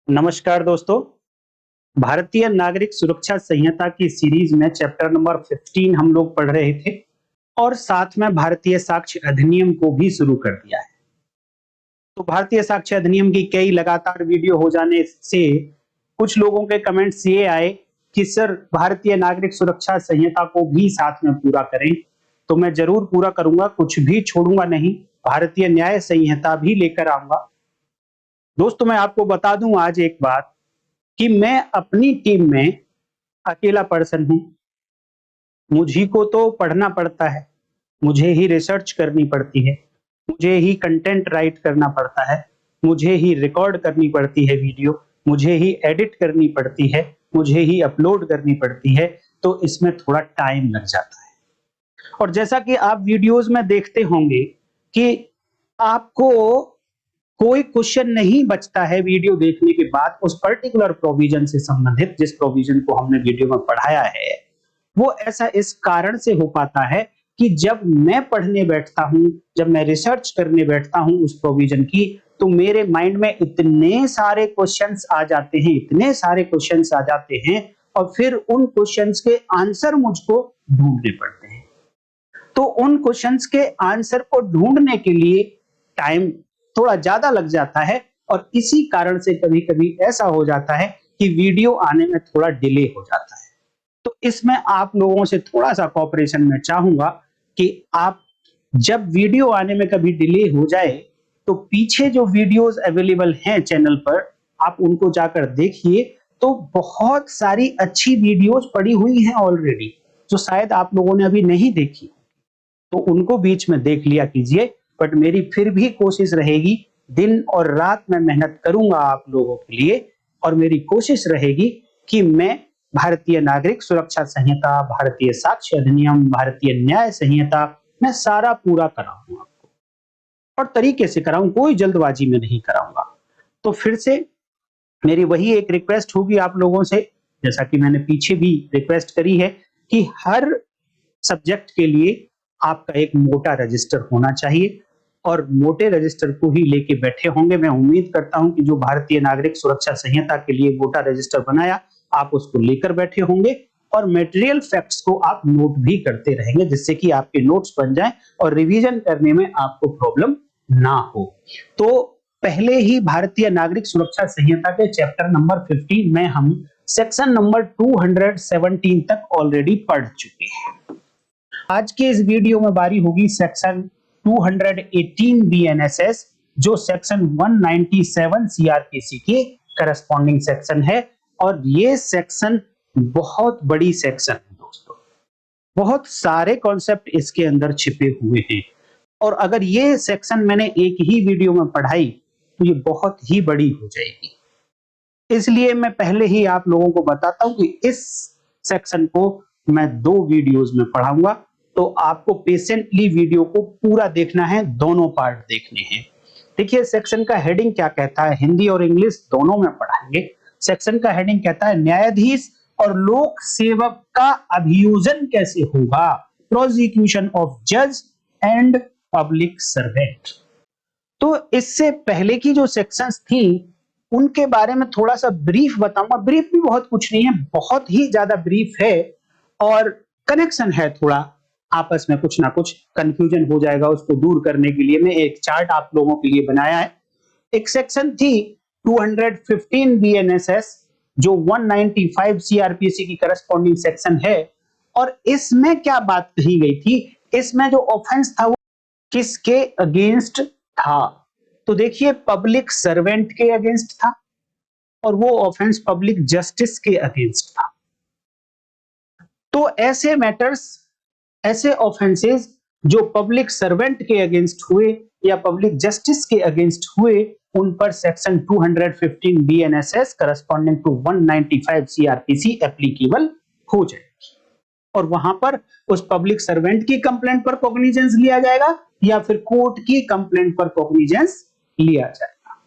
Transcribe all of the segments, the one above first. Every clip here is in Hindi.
नमस्कार दोस्तों। भारतीय नागरिक सुरक्षा संहिता की सीरीज में चैप्टर नंबर 15 हम लोग पढ़ रहे थे और साथ में भारतीय साक्ष्य अधिनियम को भी शुरू कर दिया है। तो भारतीय साक्ष्य अधिनियम की कई लगातार वीडियो हो जाने से कुछ लोगों के कमेंट्स ये आए कि सर भारतीय नागरिक सुरक्षा संहिता को भी साथ में पूरा करें। तो मैं जरूर पूरा करूंगा, कुछ भी छोड़ूंगा नहीं। भारतीय न्याय संहिता भी लेकर आऊंगा। दोस्तों मैं आपको बता दूं आज एक बात कि मैं अपनी टीम में अकेला पर्सन हूँ। मुझी को तो पढ़ना पड़ता है, मुझे ही रिसर्च करनी पड़ती है, मुझे ही कंटेंट राइट करना पड़ता है, मुझे ही रिकॉर्ड करनी पड़ती है वीडियो, मुझे ही एडिट करनी पड़ती है, मुझे ही अपलोड करनी पड़ती है। तो इसमें थोड़ा टाइम लग जाता है। और जैसा कि आप वीडियोस में देखते होंगे कि आपको कोई क्वेश्चन नहीं बचता है वीडियो देखने के बाद उस पर्टिकुलर प्रोविजन से संबंधित, जिस प्रोविजन को हमने वीडियो में पढ़ाया है। वो ऐसा इस कारण से हो पाता है कि जब मैं पढ़ने बैठता हूं, जब मैं रिसर्च करने बैठता हूं उस प्रोविजन की, तो मेरे माइंड में इतने सारे क्वेश्चंस आ जाते हैं, इतने सारे क्वेश्चंस आ जाते हैं, और फिर उन क्वेश्चंस के आंसर मुझको ढूंढने पड़ते हैं। तो उन क्वेश्चंस के आंसर को ढूंढने के लिए टाइम थोड़ा ज्यादा लग जाता है, और इसी कारण से कभी-कभी ऐसा हो जाता है कि वीडियो आने में थोड़ा डिले हो जाता है। तो इसमें आप लोगों से थोड़ा-सा कोऑपरेशन मैं चाहूंगा कि आप जब वीडियो आने में कभी डिले हो जाए, तो पीछे जो वीडियोस अवेलेबल हैं चैनल पर, आप उनको जाकर देखिए। तो बहुत सारी अच्छी वीडियोस पड़ी हुई हैं ऑलरेडी, जो शायद आप लोगों ने अभी नहीं देखी। तो उनको बीच में देख लिया कीजिए। बट मेरी फिर भी कोशिश रहेगी, दिन और रात मैं मेहनत करूंगा आप लोगों के लिए, और मेरी कोशिश रहेगी कि मैं भारतीय नागरिक सुरक्षा संहिता, भारतीय साक्ष्य अधिनियम, भारतीय न्याय संहिता, मैं सारा पूरा कराऊंगा आपको, और तरीके से कराऊं, कोई जल्दबाजी में नहीं कराऊंगा। तो फिर से मेरी वही एक रिक्वेस्ट होगी आप लोगों से, जैसा कि मैंने पीछे भी रिक्वेस्ट करी है, कि हर सब्जेक्ट के लिए आपका एक मोटा रजिस्टर होना चाहिए, और मोटे रजिस्टर को ही लेके बैठे होंगे। मैं उम्मीद करता हूं कि जो भारतीय नागरिक सुरक्षा संहिता के लिए मोटा रजिस्टर बनाया, आप उसको लेकर बैठे होंगे, और मटेरियल फैक्ट्स को आप नोट भी करते रहेंगे, जिससे कि आपके नोट्स बन जाएं और रिवीजन करने में आपको प्रॉब्लम ना हो। तो पहले ही भारतीय नागरिक सुरक्षा संहिता के चैप्टर नंबर 15 में हम सेक्शन नंबर 217 तक ऑलरेडी पढ़ चुके हैं। आज के इस वीडियो में बारी होगी सेक्शन 218 बीएनएसएस, जो सेक्शन 197 सीआरपीसी के करस्पॉन्डिंग सेक्शन है। और ये सेक्शन बहुत बड़ी सेक्शन है दोस्तों, बहुत सारे कॉन्सेप्ट इसके अंदर छिपे हुए हैं। और अगर ये सेक्शन मैंने एक ही वीडियो में पढ़ाई तो ये बहुत ही बड़ी हो जाएगी। इसलिए मैं पहले ही आप लोगों को बताता हूं कि इस सेक्शन को मैं 2 वीडियोस में पढ़ाऊंगा। तो आपको पेशेंटली वीडियो को पूरा देखना है, दोनों पार्ट देखने हैं। देखिए सेक्शन का हेडिंग क्या कहता है, हिंदी और इंग्लिश दोनों में पढ़ाएंगे। सेक्शन का हेडिंग कहता है न्यायाधीश और लोक सेवक का अभियोजन कैसे होगा, प्रोसिक्यूशन ऑफ जज एंड पब्लिक सर्वेंट। तो इससे पहले की जो सेक्शंस थी उनके बारे में थोड़ा सा ब्रीफ बताऊंगा। ब्रीफ भी बहुत कुछ नहीं है, बहुत ही ज्यादा ब्रीफ है, और कनेक्शन है थोड़ा आपस में, कुछ ना कुछ कंफ्यूजन हो जाएगा, उसको दूर करने के लिए मैं एक चार्ट आप लोगों के लिए बनाया है। एक सेक्शन थी 215 बीएनएसएस, जो 195 सीआरपीसी की करस्पॉन्डिंग सेक्शन है। और इसमें क्या बात कही गई थी, इसमें जो ऑफेंस था वो किसके अगेंस्ट था। तो देखिए पब्लिक सर्वेंट के अगेंस्ट था, और वो ऑफेंस पब्लिक जस्टिस के अगेंस्ट था। तो ऐसे मैटर्स, ऐसे ऑफेंसेस जो पब्लिक सर्वेंट के अगेंस्ट हुए या पब्लिक जस्टिस के अगेंस्ट हुए, उन पर section 215 BNSS corresponding to 195 CrPC applicable हो जाएगी। और वहां पर उस पब्लिक सर्वेंट की कंप्लेंट पर कॉग्निजेंस लिया जाएगा, या फिर कोर्ट की कंप्लेंट पर कॉग्निजेंस लिया जाएगा।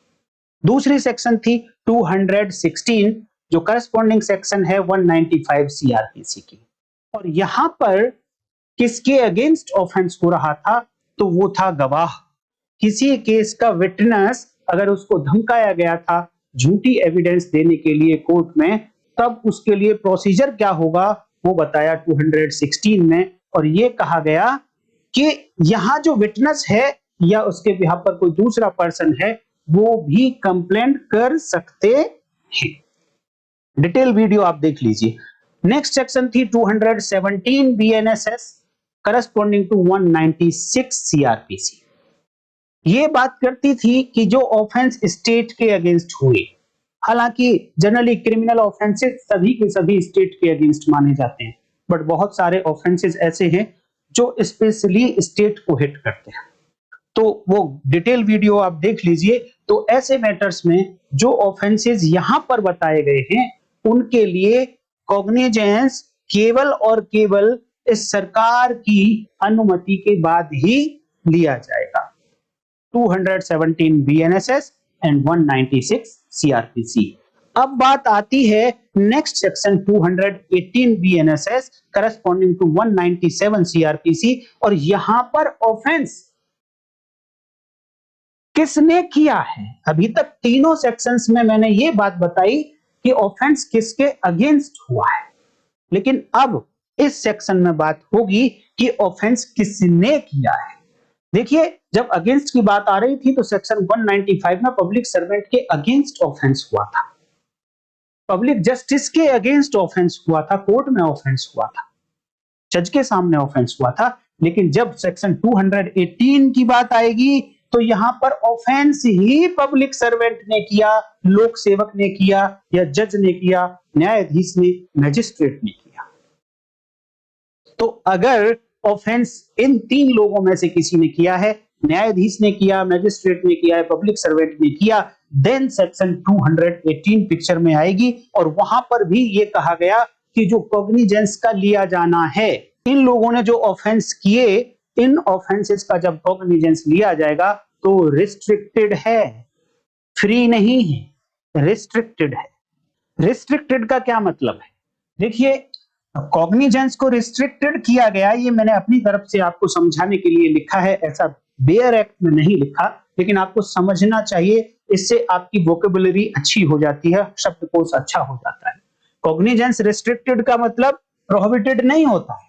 दूसरी सेक्शन थी 216, जो करस्पॉन्डिंग सेक्शन है 195 सीआरपीसी की। और यहां पर किसके अगेंस्ट ऑफेंस हो रहा था, तो वो था गवाह। किसी केस का विटनेस अगर उसको धमकाया गया था, झूठी एविडेंस देने के लिए कोर्ट में, तब उसके लिए प्रोसीजर क्या होगा वो बताया 216 में। और ये कहा गया कि यहाँ जो विटनेस है या उसके बिहाफ पर कोई दूसरा पर्सन है वो भी कंप्लेंट कर सकते हैं। डिटेल वीडियो आप देख लीजिए। नेक्स्ट सेक्शन थी 217 बीएनएसएस करस्पॉन्डिंग टू 196 सीआरपीसी। ये बात करती थी कि जो ऑफेंस स्टेट के अगेंस्ट हुए, हालांकि जनरली क्रिमिनल ऑफेंसेस सभी के सभी स्टेट के अगेंस्ट माने जाते हैं, बट बहुत सारे ऑफेंसेस ऐसे हैं जो स्पेशली स्टेट को हिट करते हैं। तो वो डिटेल वीडियो आप देख लीजिए। तो ऐसे मैटर्स में जो ऑफेंसेस यहां पर बताए गए हैं उनके लिए कॉग्निजेंस केवल और केवल इस सरकार की अनुमति के बाद ही लिया जाएगा। 217 बीएनएसएस एंड 196 सीआरपीसी। अब बात आती है next section 218 BNSS corresponding to 197 CrPC. और यहां पर ऑफेंस किसने किया है? अभी तक तीनों सेक्शंस में मैंने ये बात बताई कि ऑफेंस किसके अगेंस्ट हुआ है, लेकिन अब इस सेक्शन में बात होगी कि ऑफेंस किसने किया है। देखिए, जब अगेंस्ट की बात आ रही थी तो सेक्शन 195 में पब्लिक सर्वेंट के अगेंस्ट ऑफेंस हुआ था, पब्लिक जस्टिस के अगेंस्ट ऑफेंस हुआ था, कोर्ट में ऑफेंस हुआ था, जज के सामने ऑफेंस हुआ था। लेकिन जब सेक्शन 218 की बात आएगी तो यहां पर ऑफेंस ही पब्लिक सर्वेंट ने किया, लोक सेवक ने किया, या जज ने किया, न्यायाधीश ने, मजिस्ट्रेट ने किया। तो अगर ऑफेंस इन तीन लोगों में से किसी ने किया है, न्यायाधीश ने किया, मजिस्ट्रेट ने किया है, पब्लिक सर्वेंट ने किया, देन सेक्शन 218 पिक्चर में आएगी। और वहां पर भी ये कहा गया कि जो कॉग्निजेंस का लिया जाना है, इन लोगों ने जो ऑफेंस किए, इन ऑफेंसेस का जब कॉग्निजेंस लिया जाएगा तो रिस्ट्रिक्टेड है, फ्री नहीं है, रिस्ट्रिक्टेड है। रिस्ट्रिक्टेड का क्या मतलब है? देखिए, कॉग्निजेंस को रिस्ट्रिक्टेड किया गया, ये मैंने अपनी तरफ से आपको समझाने के लिए लिखा है, ऐसा बेयर एक्ट में नहीं लिखा, लेकिन आपको समझना चाहिए, इससे आपकी वोकेबुलरी अच्छी हो जाती है, शब्दकोश अच्छा हो जाता है। कॉग्निजेंस रिस्ट्रिक्टेड का मतलब प्रोहिबिटेड नहीं होता है।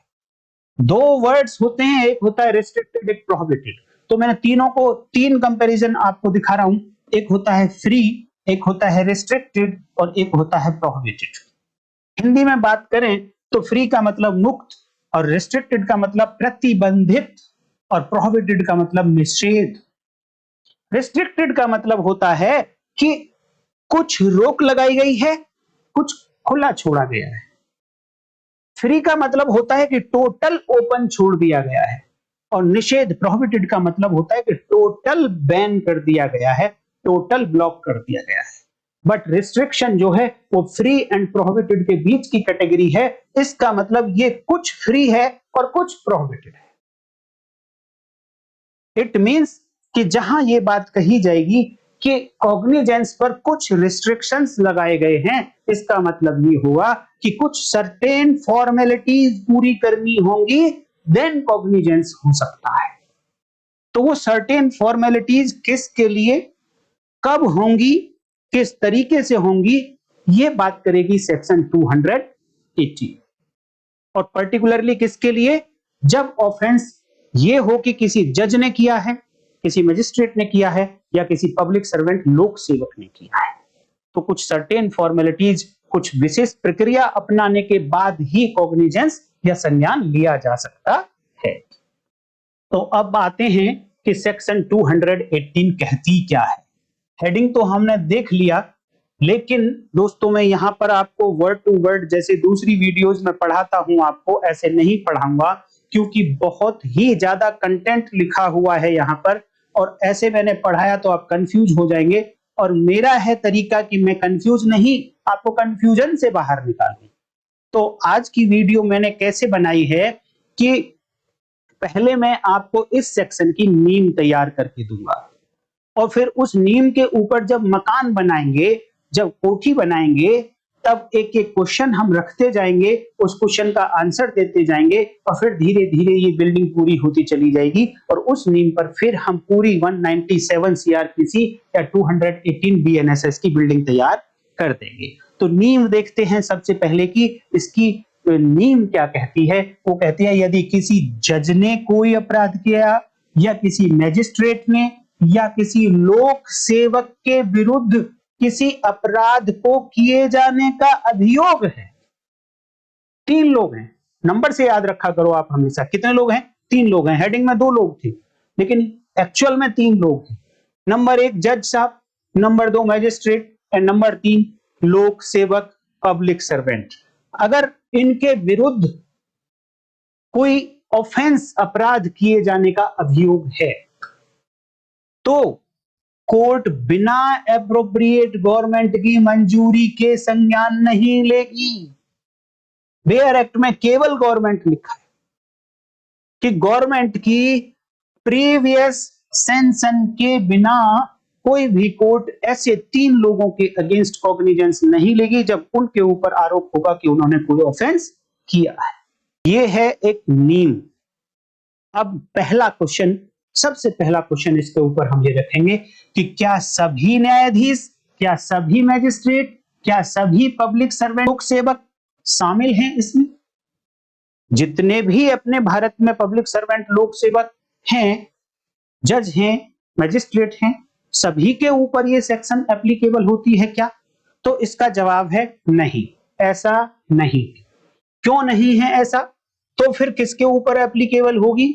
दो वर्ड्स होते हैं, एक होता है रिस्ट्रिक्टेड, एक प्रोहिबिटेड। तो मैंने तीनों को तीन कंपैरिजन आपको दिखा रहा हूं, एक होता है फ्री, एक होता है रिस्ट्रिक्टेड और एक होता है प्रोहिबिटेड। हिंदी में बात करें तो फ्री का मतलब मुक्त, और रिस्ट्रिक्टेड का मतलब प्रतिबंधित, और प्रोहिबिटेड का मतलब निषेध। रिस्ट्रिक्टेड का मतलब होता है कि कुछ रोक लगाई गई है, कुछ खुला छोड़ा गया है। फ्री का मतलब होता है कि टोटल ओपन छोड़ दिया गया है, और निषेध प्रोहिबिटेड का मतलब होता है कि टोटल बैन कर दिया गया है, टोटल ब्लॉक कर दिया गया है। बट रिस्ट्रिक्शन जो है वो फ्री एंड प्रोहिबिटेड के बीच की कैटेगरी है। इसका मतलब ये कुछ फ्री है और कुछ प्रोहिबिटेड है। इट मींस कि जहां ये बात कही जाएगी कि कॉग्निजेंस पर कुछ रिस्ट्रिक्शंस लगाए गए हैं, इसका मतलब ये हुआ कि कुछ सर्टेन फॉर्मेलिटीज पूरी करनी होंगी, देन कॉग्निजेंस हो सकता है। तो वो सर्टेन फॉर्मेलिटीज किसके लिए, कब होंगी, किस तरीके से होंगी, ये बात करेगी सेक्शन 218। और पर्टिकुलरली किसके लिए? जब ऑफेंस ये हो कि किसी जज ने किया है, किसी मजिस्ट्रेट ने किया है, या किसी पब्लिक सर्वेंट लोक सेवक ने किया है, तो कुछ सर्टेन फॉर्मेलिटीज, कुछ विशेष प्रक्रिया अपनाने के बाद ही कॉग्निजेंस या संज्ञान लिया जा सकता है। तो अब आते हैं कि सेक्शन 218 कहती क्या है। हेडिंग तो हमने देख लिया, लेकिन दोस्तों मैं यहां पर आपको वर्ड टू वर्ड जैसे दूसरी वीडियोस में पढ़ाता हूं आपको ऐसे नहीं पढ़ाऊंगा, क्योंकि बहुत ही ज्यादा कंटेंट लिखा हुआ है यहां पर, और ऐसे मैंने पढ़ाया तो आप कंफ्यूज हो जाएंगे। और मेरा है तरीका कि मैं कंफ्यूज नहीं, आपको कंफ्यूजन से बाहर निकालूं। तो आज की वीडियो मैंने कैसे बनाई है कि पहले मैं आपको इस सेक्शन की नींव तैयार करके दूंगा, और फिर उस नींव के ऊपर जब मकान बनाएंगे, जब कोठी बनाएंगे, तब एक एक क्वेश्चन हम रखते जाएंगे, उस क्वेश्चन का आंसर देते जाएंगे और फिर धीरे धीरे ये बिल्डिंग पूरी होती चली जाएगी और उस नींव पर फिर हम पूरी 197 सीआरपीसी या 218 बीएनएसएस की बिल्डिंग तैयार कर देंगे। तो नींव देखते हैं सबसे पहले कि इसकी नींव क्या कहती है। वो कहती है यदि किसी जज ने कोई अपराध किया या किसी मैजिस्ट्रेट ने या किसी लोक सेवक के विरुद्ध किसी अपराध को किए जाने का अभियोग है। 3 लोग हैं, नंबर से याद रखा करो आप हमेशा। कितने लोग हैं? 3 लोग हैं। हेडिंग में 2 लोग थे लेकिन एक्चुअल में 3 लोग हैं। नंबर 1 जज साहब, नंबर 2 मैजिस्ट्रेट एंड नंबर 3 लोक सेवक पब्लिक सर्वेंट। अगर इनके विरुद्ध कोई ऑफेंस अपराध किए जाने का अभियोग है तो कोर्ट बिना एप्रोप्रिएट गवर्नमेंट की मंजूरी के संज्ञान नहीं लेगी। बेयर एक्ट में केवल गवर्नमेंट लिखा है कि गवर्नमेंट की प्रीवियस सेंशन के बिना कोई भी कोर्ट ऐसे 3 लोगों के अगेंस्ट कॉग्निजेंस नहीं लेगी जब उनके ऊपर आरोप होगा कि उन्होंने कोई ऑफेंस किया है। यह है एक नींव। अब पहला क्वेश्चन, सबसे पहला क्वेश्चन इसके ऊपर हम ये रखेंगे कि क्या सभी न्यायाधीश, क्या सभी मैजिस्ट्रेट, क्या सभी पब्लिक सर्वेंट लोक सेवक शामिल हैं इसमें? जितने भी अपने भारत में पब्लिक सर्वेंट लोक सेवक हैं, जज हैं, मैजिस्ट्रेट हैं, सभी के ऊपर ये सेक्शन एप्लीकेबल होती है क्या? तो इसका जवाब है नहीं, ऐसा नहीं। क्यों नहीं है ऐसा? तो फिर किसके ऊपर एप्लीकेबल होगी?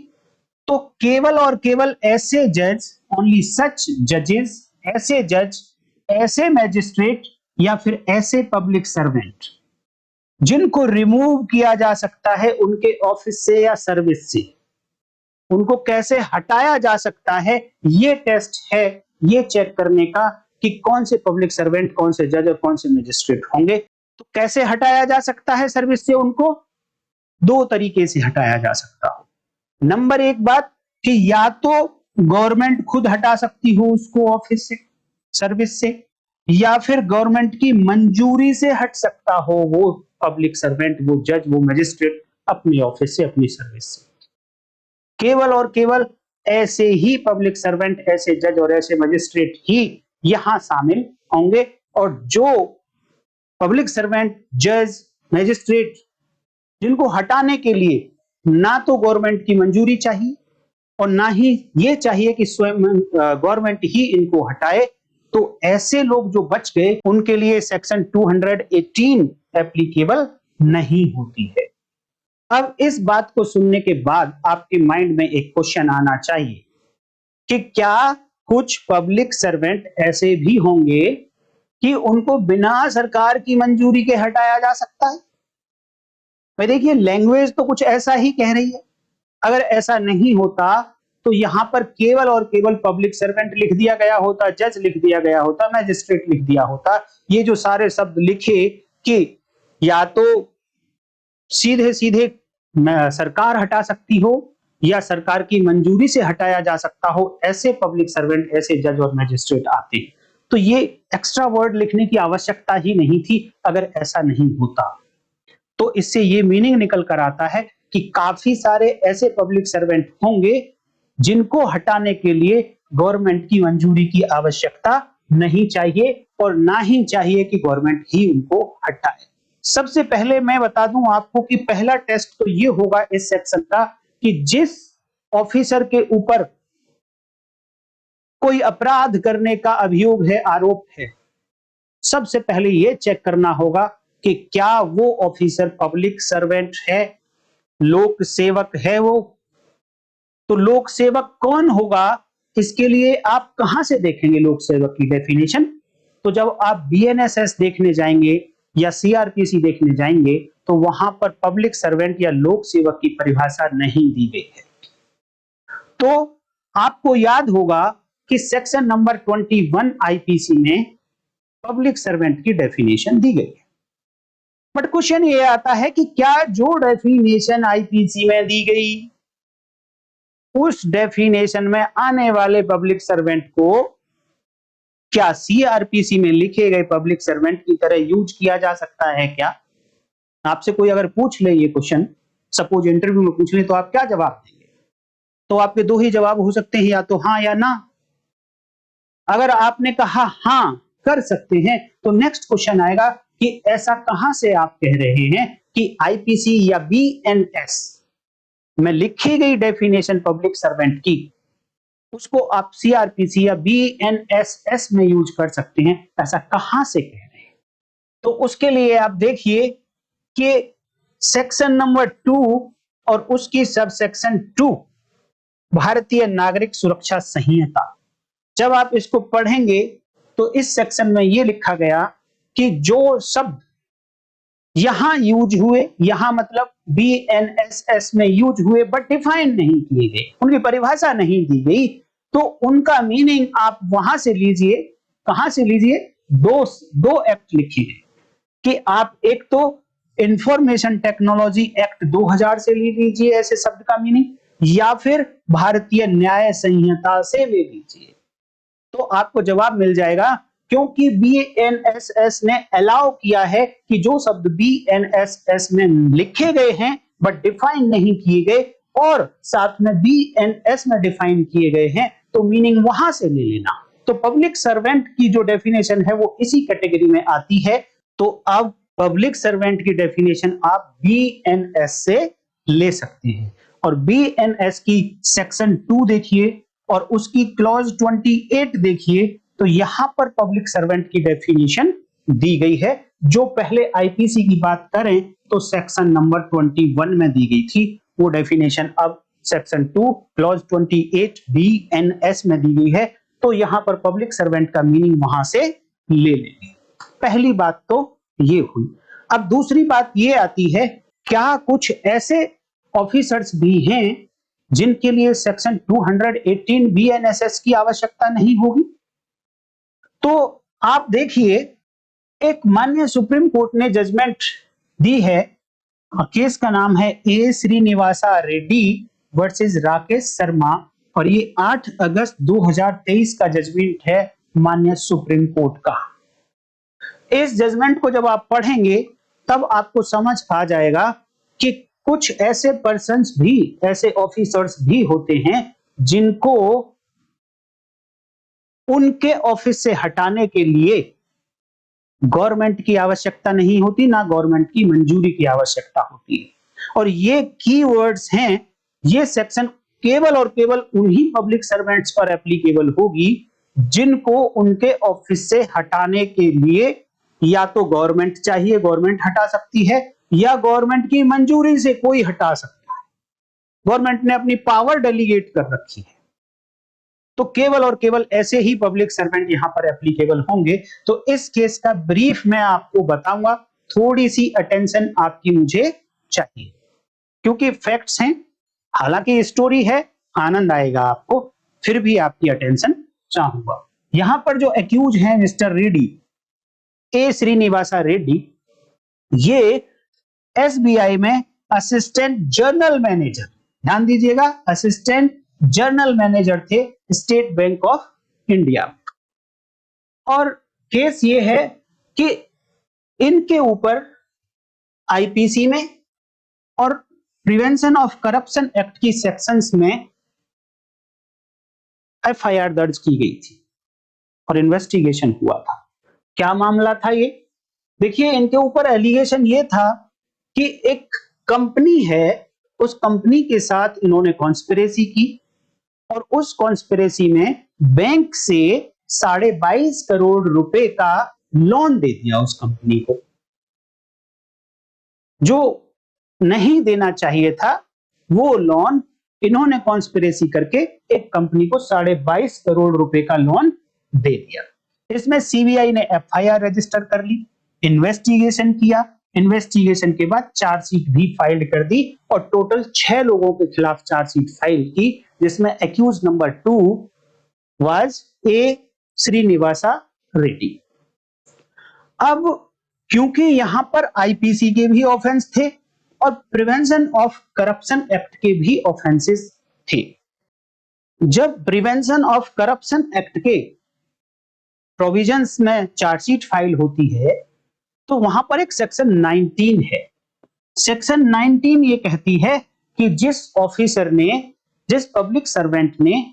तो केवल और केवल ऐसे जज, ओनली सच जजेस, ऐसे जज, ऐसे मैजिस्ट्रेट या फिर ऐसे पब्लिक सर्वेंट जिनको रिमूव किया जा सकता है उनके ऑफिस से या सर्विस से। उनको कैसे हटाया जा सकता है, ये टेस्ट है ये चेक करने का कि कौन से पब्लिक सर्वेंट, कौन से जज और कौन से मैजिस्ट्रेट होंगे। तो कैसे हटाया जा सकता है सर्विस से उनको? 2 तरीके से हटाया जा सकता हो। नंबर 1 बात कि या तो गवर्नमेंट खुद हटा सकती हो उसको ऑफिस से, सर्विस से, या फिर गवर्नमेंट की मंजूरी से हट सकता हो वो पब्लिक सर्वेंट, वो जज, वो मैजिस्ट्रेट अपनी ऑफिस से, अपनी सर्विस से। केवल और केवल ऐसे ही पब्लिक सर्वेंट, ऐसे जज और ऐसे मैजिस्ट्रेट ही यहां शामिल होंगे। और जो पब्लिक सर्वेंट, जज, मैजिस्ट्रेट जिनको हटाने के लिए ना तो गवर्नमेंट की मंजूरी चाहिए और ना ही ये चाहिए कि स्वयं गवर्नमेंट ही इनको हटाए, तो ऐसे लोग जो बच गए उनके लिए सेक्शन 218 एप्लीकेबल नहीं होती है। अब इस बात को सुनने के बाद आपके माइंड में एक क्वेश्चन आना चाहिए कि क्या कुछ पब्लिक सर्वेंट ऐसे भी होंगे कि उनको बिना सरकार की मंजूरी के हटाया जा सकता है? भाई देखिए, लैंग्वेज तो कुछ ऐसा ही कह रही है। अगर ऐसा नहीं होता तो यहां पर केवल और केवल पब्लिक सर्वेंट लिख दिया गया होता, जज लिख दिया गया होता, मैजिस्ट्रेट लिख दिया होता। ये जो सारे शब्द लिखे कि या तो सीधे सीधे सरकार हटा सकती हो या सरकार की मंजूरी से हटाया जा सकता हो, ऐसे पब्लिक सर्वेंट, ऐसे जज और मैजिस्ट्रेट आते हैं। तो ये एक्स्ट्रा वर्ड लिखने की आवश्यकता ही नहीं थी अगर ऐसा नहीं होता। तो इससे ये मीनिंग निकल कर आता है कि काफी सारे ऐसे पब्लिक सर्वेंट होंगे जिनको हटाने के लिए गवर्नमेंट की मंजूरी की आवश्यकता नहीं चाहिए और ना ही चाहिए कि गवर्नमेंट ही उनको हटाए। सबसे पहले मैं बता दूं आपको कि पहला टेस्ट तो ये होगा इस सेक्शन का कि जिस ऑफिसर के ऊपर कोई अपराध करने का अभियोग है, आरोप है, सबसे पहले यह चेक करना होगा कि क्या वो ऑफिसर पब्लिक सर्वेंट है, लोक सेवक है वो। तो लोक सेवक कौन होगा, इसके लिए आप कहां से देखेंगे लोक सेवक की डेफिनेशन? तो जब आप बीएनएसएस देखने जाएंगे या सीआरपीसी देखने जाएंगे तो वहां पर पब्लिक सर्वेंट या लोक सेवक की परिभाषा नहीं दी गई है। तो आपको याद होगा कि सेक्शन नंबर 21 आईपीसी में पब्लिक सर्वेंट की डेफिनेशन दी गई है। बट क्वेश्चन ये आता है कि क्या जो डेफिनेशन आईपीसी में दी गई उस डेफिनेशन में आने वाले पब्लिक सर्वेंट को क्या सीआरपीसी में लिखे गए पब्लिक सर्वेंट की तरह यूज किया जा सकता है क्या? आपसे कोई अगर पूछ ले ये क्वेश्चन, सपोज इंटरव्यू में पूछ ले, तो आप क्या जवाब देंगे? तो आपके दो ही जवाब हो सकते हैं, या तो हाँ या ना। अगर आपने कहा हाँ कर सकते हैं, तो नेक्स्ट क्वेश्चन आएगा कि ऐसा कहां से आप कह रहे हैं कि आईपीसी या बीएनएस में लिखी गई डेफिनेशन पब्लिक सर्वेंट की, उसको आप सीआरपीसी या बीएनएसएस में यूज कर सकते हैं, ऐसा कहां से कह रहे हैं? तो उसके लिए आप देखिए कि सेक्शन नंबर 2 और उसकी सब सेक्शन 2 भारतीय नागरिक सुरक्षा संहिता, जब आप इसको पढ़ेंगे तो इस सेक्शन में यह लिखा गया कि जो शब्द यहां यूज हुए, यहां मतलब बीएनएसएस में यूज हुए बट डिफाइन नहीं किए गए, उनकी परिभाषा नहीं दी गई, तो उनका मीनिंग आप वहां से लीजिए। कहां से लीजिए? दो दो एक्ट लिखे हैं कि आप एक तो इंफॉर्मेशन टेक्नोलॉजी एक्ट 2000 से ले लीजिए ऐसे शब्द का मीनिंग, या फिर भारतीय न्याय संहिता से ले लीजिए, तो आपको जवाब मिल जाएगा। क्योंकि बीएनएसएस ने अलाउ किया है कि जो शब्द बीएनएसएस में लिखे गए हैं बट डिफाइन नहीं किए गए और साथ में बीएनएस में डिफाइन किए गए हैं, तो मीनिंग वहां से ले लेना। तो पब्लिक सर्वेंट की जो डेफिनेशन है वो इसी कैटेगरी में आती है। तो अब पब्लिक सर्वेंट की डेफिनेशन आप बीएनएस से ले सकते हैं, और बीएनएस की सेक्शन 2 देखिए और उसकी क्लॉज 28 देखिए, तो यहां पर पब्लिक सर्वेंट की डेफिनेशन दी गई है। जो पहले आईपीसी की बात करें तो सेक्शन नंबर 21 में दी गई थी, वो डेफिनेशन अब सेक्शन 2 क्लॉज 28 बीएनएस में दी गई है। तो यहां पर पब्लिक सर्वेंट का मीनिंग वहां से ले लेंगे। पहली बात तो ये हुई। अब दूसरी बात ये आती है, क्या कुछ ऐसे ऑफिसर्स भी हैं जिनके लिए सेक्शन 218 बीएनएसएस की आवश्यकता नहीं होगी? तो आप देखिए, एक माननीय सुप्रीम कोर्ट ने जजमेंट दी है, केस का नाम है ए श्रीनिवासा रेड्डी वर्सेस राकेश शर्मा, और ये 8 अगस्त 2023 का जजमेंट है माननीय सुप्रीम कोर्ट का। इस जजमेंट को जब आप पढ़ेंगे तब आपको समझ आ जाएगा कि कुछ ऐसे पर्सन्स भी, ऐसे ऑफिसर्स भी होते हैं जिनको उनके ऑफिस से हटाने के लिए गवर्नमेंट की आवश्यकता नहीं होती, ना गवर्नमेंट की मंजूरी की आवश्यकता होती है। और ये कीवर्ड्स हैं, ये सेक्शन केवल और केवल उन्हीं पब्लिक सर्वेंट्स पर एप्लीकेबल होगी जिनको उनके ऑफिस से हटाने के लिए या तो गवर्नमेंट चाहिए, गवर्नमेंट हटा सकती है, या गवर्नमेंट की मंजूरी से कोई हटा सकता है। गवर्नमेंट ने अपनी पावर डेलीगेट कर रखी है, तो केवल और केवल ऐसे ही पब्लिक सर्वेंट यहां पर एप्लीकेबल होंगे। तो इस केस का ब्रीफ मैं आपको बताऊंगा, थोड़ी सी अटेंशन आपकी मुझे चाहिए, क्योंकि फैक्ट्स हैं, हालांकि स्टोरी है, आनंद आएगा आपको, फिर भी आपकी अटेंशन चाहूंगा। यहां पर जो एक्यूज हैं मिस्टर रेड्डी, ए श्रीनिवासा रेड्डी, ये एसबीआई में असिस्टेंट जनरल मैनेजर, ध्यान दीजिएगा, असिस्टेंट जनरल मैनेजर थे स्टेट बैंक ऑफ इंडिया। और केस ये है कि इनके ऊपर आईपीसी में और प्रिवेंशन ऑफ करप्शन एक्ट की सेक्शंस में एफआईआर दर्ज की गई थी और इन्वेस्टिगेशन हुआ था। क्या मामला था ये? देखिए, इनके ऊपर एलिगेशन ये था कि एक कंपनी है, उस कंपनी के साथ इन्होंने कॉन्स्पिरेसी की और उस कॉन्स्पिरेसी में बैंक से 22.5 करोड़ रुपए का लोन दे दिया उस कंपनी को, जो नहीं देना चाहिए था। वो लोन इन्होंने कॉन्स्पिरेसी करके एक कंपनी को 22.5 करोड़ रुपए का लोन दे दिया। इसमें सीबीआई ने एफआईआर रजिस्टर कर ली, इन्वेस्टिगेशन किया, इन्वेस्टिगेशन के बाद चार्जशीट भी फाइल कर दी और टोटल 6 लोगों के खिलाफ चार्जशीट फाइल की, जिसमें accused number 2 was A Srinivasa Reddy. अब क्योंकि यहां पर आईपीसी के भी ऑफेंस थे और प्रिवेंशन ऑफ करप्शन एक्ट के भी ऑफेंसेस थे, जब प्रिवेंशन ऑफ करप्शन एक्ट के प्रोविजंस में चार्जशीट फाइल होती है तो वहां पर एक सेक्शन 19 है। सेक्शन 19 ये कहती है कि जिस ऑफिसर ने, जिस पब्लिक सर्वेंट ने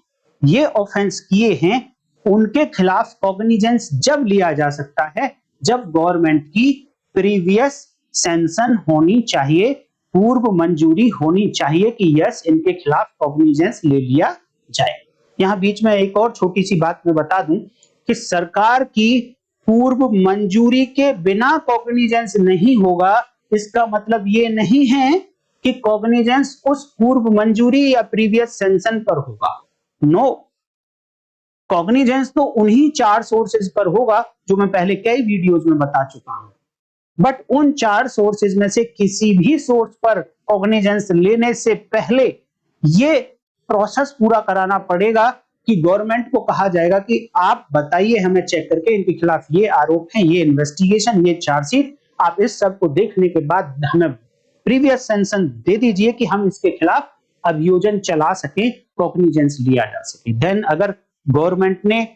ये ऑफेंस किए हैं उनके खिलाफ कॉग्निजेंस जब लिया जा सकता है जब गवर्नमेंट की प्रीवियस सैंक्शन होनी चाहिए, पूर्व मंजूरी होनी चाहिए कि यस इनके खिलाफ कॉग्निजेंस ले लिया जाए। यहां बीच में एक और छोटी सी बात मैं बता दूं कि सरकार की पूर्व मंजूरी के बिना कॉग्निजेंस नहीं होगा, इसका मतलब ये नहीं है कि कॉग्निजेंस उस पूर्व मंजूरी या प्रीवियस सैंक्शन पर होगा। नो, कॉग्निजेंस तो उन्हीं 4 सोर्सेज पर होगा जो मैं पहले कई वीडियोज में बता चुका हूं, बट उन 4 सोर्सेज में से किसी भी सोर्स पर कॉग्निजेंस लेने से पहले ये प्रोसेस पूरा कराना पड़ेगा कि गवर्नमेंट को कहा जाएगा कि आप बताइए हमें चेक करके इनके खिलाफ ये आरोप हैं, ये इन्वेस्टिगेशन, ये चार्जशीट, आप इस सब को देखने के बाद हमें प्रीवियस सैंक्शन दे दीजिए कि हम इसके खिलाफ अभियोजन चला सके, कॉग्निजेंस लिया जा सके। देन अगर गवर्नमेंट ने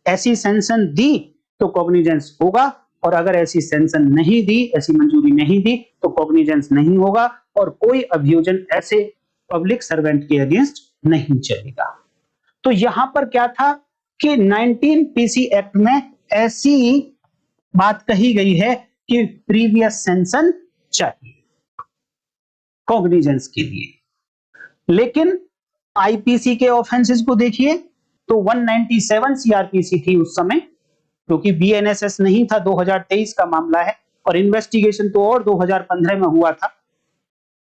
ऐसी सैंक्शन दी तो कॉग्निजेंस होगा, और अगर ऐसी सैंक्शन नहीं दी, ऐसी मंजूरी नहीं दी तो कॉग्निजेंस नहीं होगा और कोई अभियोजन ऐसे पब्लिक सर्वेंट के अगेंस्ट नहीं चलेगा। तो यहां पर क्या था कि 19 पीसी एक्ट में ऐसी बात कही गई है कि प्रीवियस सैंक्शन चाहिए कॉग्निजेंस के लिए। लेकिन आईपीसी के ऑफेंसेस को देखिए तो 197 सीआरपीसी थी उस समय, क्योंकि बीएनएसएस नहीं था, 2023 का मामला है और इन्वेस्टिगेशन तो और 2015 में हुआ था।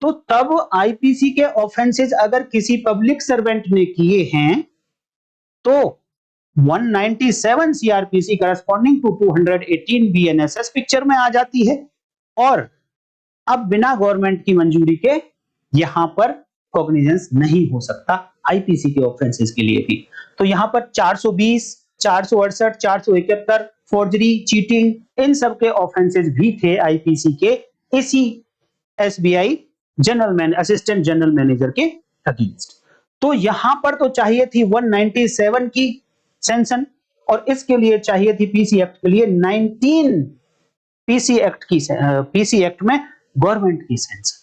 तो तब आईपीसी के ऑफेंसेस अगर किसी पब्लिक सर्वेंट ने किए हैं तो 197 CrPC corresponding to 218 BNSS picture में आ जाती है, और अब बिना गवर्नमेंट की मंजूरी के यहां पर कॉग्निजेंस नहीं हो सकता आईपीसी के ऑफेंसेस के लिए भी। तो यहां पर 420, 468, 471 फोर्जरी, चीटिंग, इन सब के ऑफेंसेस भी थे आईपीसी के इसी एसबीआई असिस्टेंट जनरल मैनेजर के अगेंस्ट। तो यहां पर तो चाहिए थी 197 की सैंक्शन और इसके लिए चाहिए थी पीसी एक्ट के लिए 19 पीसी एक्ट में गवर्नमेंट की सैंक्शन।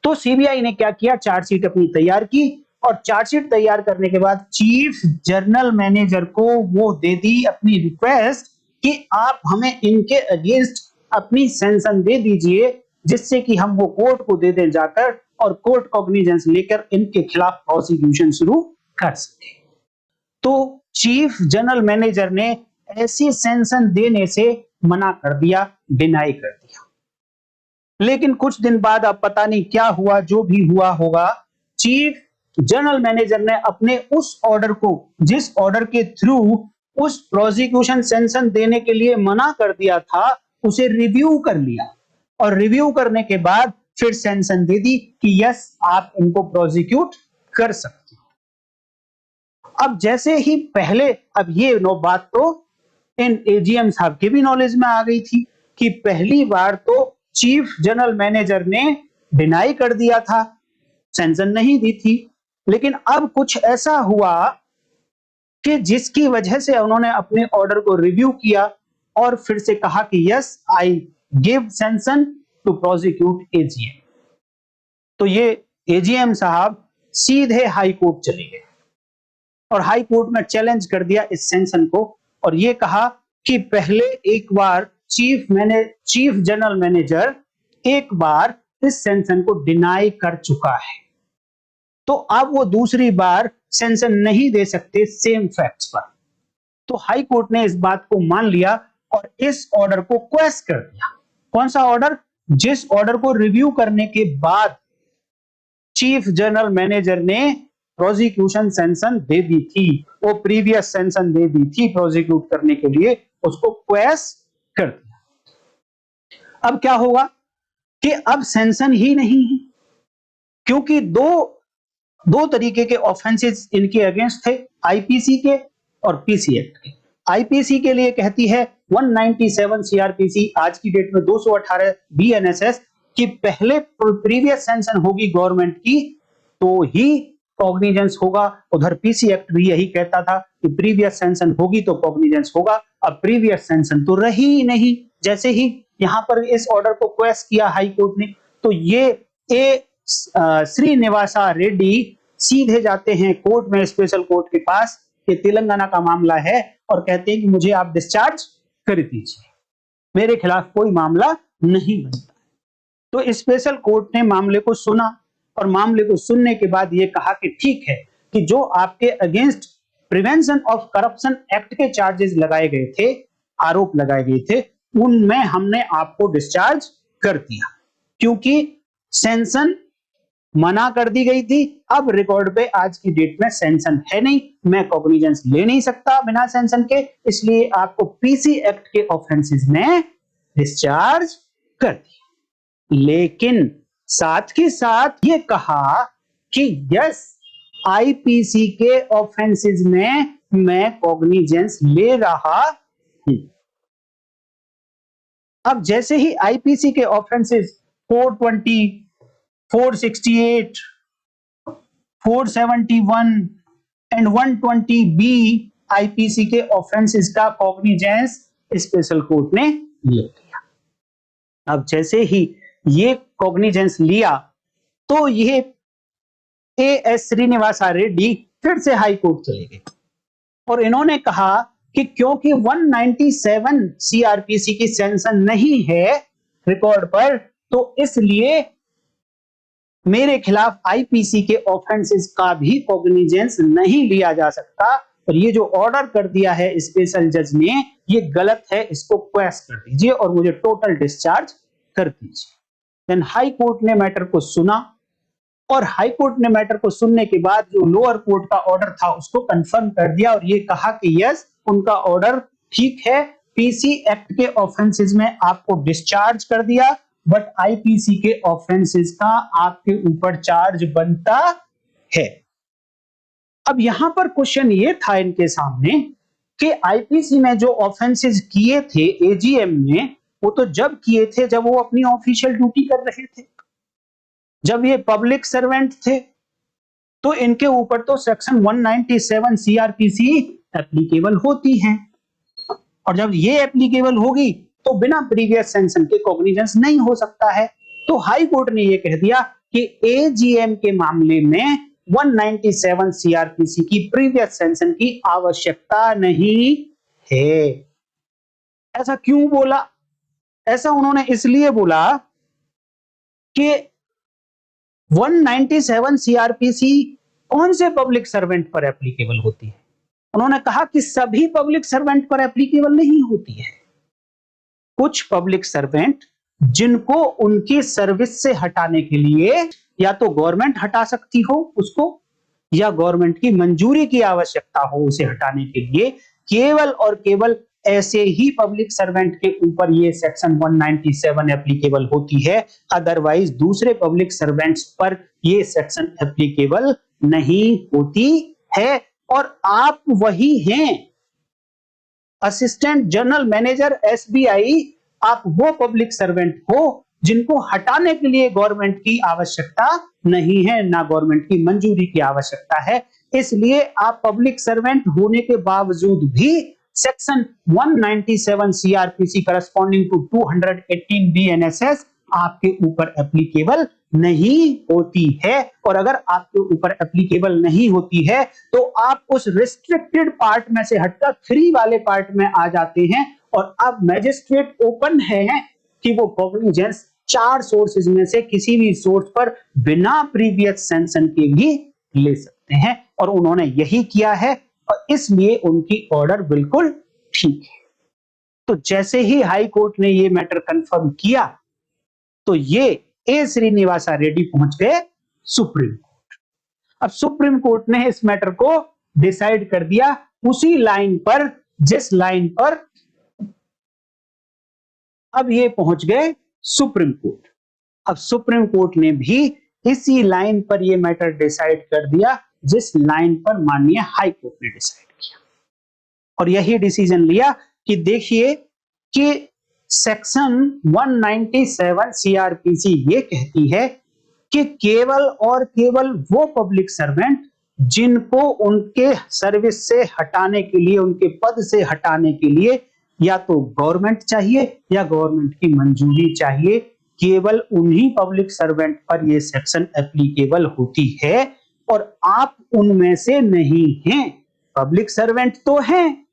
तो सीबीआई ने क्या किया, चार्जशीट अपनी तैयार की और चार्जशीट तैयार करने के बाद चीफ जनरल मैनेजर को वो दे दी अपनी रिक्वेस्ट कि आप हमें इनके अगेंस्ट अपनी सैंक्शन दे दीजिए, जिससे कि हम वो कोर्ट को दे दें जाकर और कोर्ट कॉग्निजेंस लेकर इनके खिलाफ प्रोसिक्यूशन शुरू कर सके। तो चीफ जनरल मैनेजर ने ऐसी सैंक्शन देने से मना कर दिया, डिनाई कर दिया। लेकिन कुछ दिन बाद अब पता नहीं क्या हुआ, जो भी हुआ होगा, चीफ जनरल मैनेजर ने अपने उस ऑर्डर को, जिस ऑर्डर के थ्रू उस प्रोसिक्यूशन सैंक्शन देने के लिए मना कर दिया था, उसे रिव्यू कर लिया और रिव्यू करने के बाद फिर सैंक्शन दे दी कि यस आप इनको प्रोसिक्यूट कर सकते हो। अब जैसे ही पहले, अब ये बात तो इन एजीएम साहब के भी नॉलेज में आ गई थी कि पहली बार तो चीफ जनरल मैनेजर ने डिनाई कर दिया था, सैंक्शन नहीं दी थी, लेकिन अब कुछ ऐसा हुआ कि जिसकी वजह से उन्होंने अपने ऑर्डर को रिव्यू किया और फिर से कहा कि yes I give sanction to prosecute AGM. तो ये एजीएम साहब सीधे हाई कोर्ट चले गए और हाई कोर्ट में चैलेंज कर दिया इस सैंक्शन को और ये कहा कि पहले एक बार चीफ जनरल मैनेजर एक बार इस सैंक्शन को डिनाई कर चुका है, तो अब वो दूसरी बार सैंक्शन नहीं दे सकते सेम फैक्ट्स पर। तो हाई कोर्ट ने इस बात को मान लिया और इस ऑर्डर को क्वेश्चन कर दिया। कौन सा ऑर्डर? जिस ऑर्डर को रिव्यू करने के बाद चीफ जनरल मैनेजर ने प्रोसिक्यूशन सैंक्शन दे दी थी, वो प्रीवियस सैंक्शन दे दी थी प्रोसिक्यूट करने के लिए, उसको क्वेश्चन कर दिया। अब क्या होगा कि अब सैंक्शन ही नहीं है, क्योंकि दो तरीके के ऑफेंसेस इनके अगेंस्ट थे, आईपीसी के और पीसी एक्ट के। आईपीसी के लिए कहती है 197 सीआरपीसी, आज की डेट में 218 बीएनएसएस, कि पहले प्रीवियस सैंक्शन होगी गवर्नमेंट की तो ही कॉग्निजेंस होगा, उधर पीसी एक्ट भी यही कहता था कि प्रीवियस सेंशन होगी तो कॉग्निजेंस होगा। अब प्रीवियस सेंशन तो रही ही नहीं। जैसे ही यहां पर इस ऑर्डर को क्वेश्चन किया हाई कोर्ट ने, तो ये श्रीनिवासा रेड्डी सीधे जाते हैं कोर्ट में, स्पेशल कोर्ट के पास, ये तेलंगाना का मामला है, और कहते हैं कि मुझे आप डिस्चार्ज कर दीजिए, मेरे खिलाफ कोई मामला नहीं बनता। तो स्पेशल कोर्ट ने मामले को सुना, और मामले को सुनने के बाद ये कहा कि ठीक है कि जो आपके against prevention of corruption act के चार्जेस लगाए गए थे, आरोप लगाए गए थे, उनमें हमने आपको डिस्चार्ज कर दिया, क्योंकि सेंशन मना कर दी गई थी। अब रिकॉर्ड पे आज की डेट में सेंशन है नहीं, मैं कॉग्निजेंस ले नहीं सकता बिना सेंशन के, इसलिए आपको पीसी एक्ट के ऑफेंसेस में डिस्चार्ज कर दिया। लेकिन साथ के साथ ये कहा कि यस, आईपीसी के ऑफेंसेस में मैं कॉग्निजेंस ले रहा हूं। अब जैसे ही आईपीसी के ऑफेंसेस 420, 468, 471 एंड 120 बी आईपीसी के ऑफेंसेस का कॉग्निजेंस स्पेशल कोर्ट ने ले लिया। अब जैसे ही ये कॉग्निजेंस लिया, तो ये एएस श्रीनिवासा रेड्डी फिर से हाई कोर्ट चले गए, और इन्होंने कहा कि क्योंकि 197 सीआरपीसी की सेंशन नहीं है रिकॉर्ड पर, तो इसलिए मेरे खिलाफ आईपीसी के ऑफेंसेस का भी कॉग्निजेंस नहीं लिया जा सकता, और ये जो ऑर्डर कर दिया है स्पेशल जज ने, ये गलत है, इसको क्वेश्चन कर दीजिए और मुझे टोटल डिस्चार्ज कर दीजिए। देन हाई कोर्ट ने मैटर को सुना, और हाई कोर्ट ने मैटर को सुनने के बाद जो लोअर कोर्ट का ऑर्डर था उसको कंफर्म कर दिया, और ये कहा कि यस, उनका ऑर्डर ठीक है, पीसी एक्ट के ऑफेंसेस में आपको डिस्चार्ज कर दिया, बट आईपीसी के ऑफेंसेस का आपके ऊपर चार्ज बनता है। अब यहां पर क्वेश्चन ये था इनके सामने कि आईपीसी में जो ऑफेंसेस किए थे एजीएम ने, वो तो जब किए थे जब वो अपनी ऑफिशियल ड्यूटी कर रहे थे, जब ये पब्लिक सर्वेंट थे, तो इनके ऊपर तो सेक्शन 197 सीआरपीसी एप्लीकेबल होती है, और जब ये एप्लीकेबल होगी तो बिना प्रीवियस सेंशन के कॉग्निजेंस नहीं हो सकता है। तो हाई कोर्ट ने ये कह दिया कि एजीएम के मामले में 197 सीआरपीसी की प्रीवियस सेंशन की आवश्यकता नहीं है। ऐसा क्यों बोला? ऐसा उन्होंने इसलिए बोला कि 197 सीआरपीसी कौन से पब्लिक सर्वेंट पर एप्लीकेबल होती है? उन्होंने कहा कि सभी पब्लिक सर्वेंट पर एप्लीकेबल नहीं होती है। कुछ पब्लिक सर्वेंट जिनको उनकी सर्विस से हटाने के लिए या तो गवर्नमेंट हटा सकती हो उसको, या गवर्नमेंट की मंजूरी की आवश्यकता हो उसे हटाने के लिए, केवल और केवल ऐसे ही पब्लिक सर्वेंट के ऊपर ये सेक्शन 197 एप्लीकेबल होती है। अदरवाइज दूसरे पब्लिक सर्वेंट्स पर ये सेक्शन एप्लीकेबल नहीं होती है। और आप वही हैं, असिस्टेंट जनरल मैनेजर एसबीआई, आप वो पब्लिक सर्वेंट हो जिनको हटाने के लिए गवर्नमेंट की आवश्यकता नहीं है, ना गवर्नमेंट की मंजूरी की आवश्यकता है। इसलिए आप पब्लिक सर्वेंट होने के बावजूद भी section 197 CrPC corresponding to 218 BNSS आपके ऊपर एप्लीकेबल नहीं होती है। और अगर आपके ऊपर एप्लीकेबल नहीं होती है तो आप उस रिस्ट्रिक्टेड पार्ट में से हटकर फ्री वाले पार्ट में आ जाते हैं, और अब मैजिस्ट्रेट ओपन है कि वो कॉग्निजेंस 4 सोर्सेज में से किसी भी सोर्स पर बिना प्रीवियस सेंशन के भी ले सकते हैं, और उन्होंने यही किया है, और इसलिए उनकी ऑर्डर बिल्कुल ठीक है। तो जैसे ही हाई कोर्ट ने ये मैटर कंफर्म किया, तो ये ए श्रीनिवासा रेड्डी पहुंच गए सुप्रीम कोर्ट। अब सुप्रीम कोर्ट ने इस मैटर को डिसाइड कर दिया उसी लाइन पर जिस लाइन पर अब ये पहुंच गए सुप्रीम कोर्ट। अब सुप्रीम कोर्ट ने भी इसी लाइन पर ये मैटर डिसाइड कर दिया जिस लाइन पर माननीय हाई कोर्ट ने डिसाइड किया, और यही डिसीजन लिया कि देखिए कि सेक्शन 197 सीआरपीसी ये कहती है कि केवल और केवल वो पब्लिक सर्वेंट जिनको उनके सर्विस से हटाने के लिए, उनके पद से हटाने के लिए या तो गवर्नमेंट चाहिए या गवर्नमेंट की मंजूरी चाहिए, केवल उन्हीं पब्लिक सर्वेंट पर यह सेक्शन एप्लीकेबल होती है और आप उनमें से नहीं हैं। पब्लिक सर्वेंट तो हैं,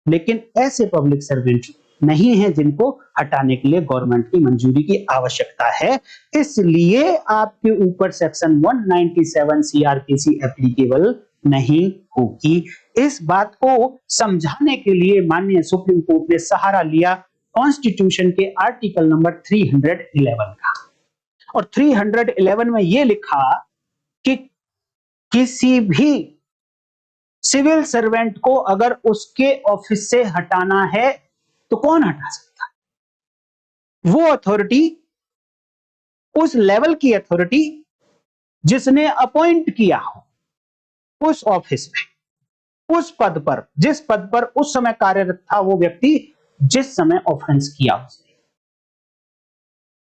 लेकिन ऐसे पब्लिक सर्वेंट नहीं है जिनको हटाने के लिए गवर्नमेंट की मंजूरी की आवश्यकता है। इसलिए आपके ऊपर सेक्शन 197 सीआरपीसी एप्लीकेबल नहीं होगी। इस बात को समझाने के लिए माननीय सुप्रीम कोर्ट ने सहारा लिया कॉन्स्टिट्यूशन के आर्टिकल नंबर 311 का, और 311 में यह लिखा कि किसी भी सिविल सर्वेंट को अगर उसके ऑफिस से हटाना है तो कौन हटा सकता है? वो अथॉरिटी, उस लेवल की अथॉरिटी जिसने अपॉइंट किया हो उस ऑफिस में, उस पद पर, जिस पद पर उस समय कार्यरत था वो व्यक्ति, जिस समय ऑफेंस किया उसने,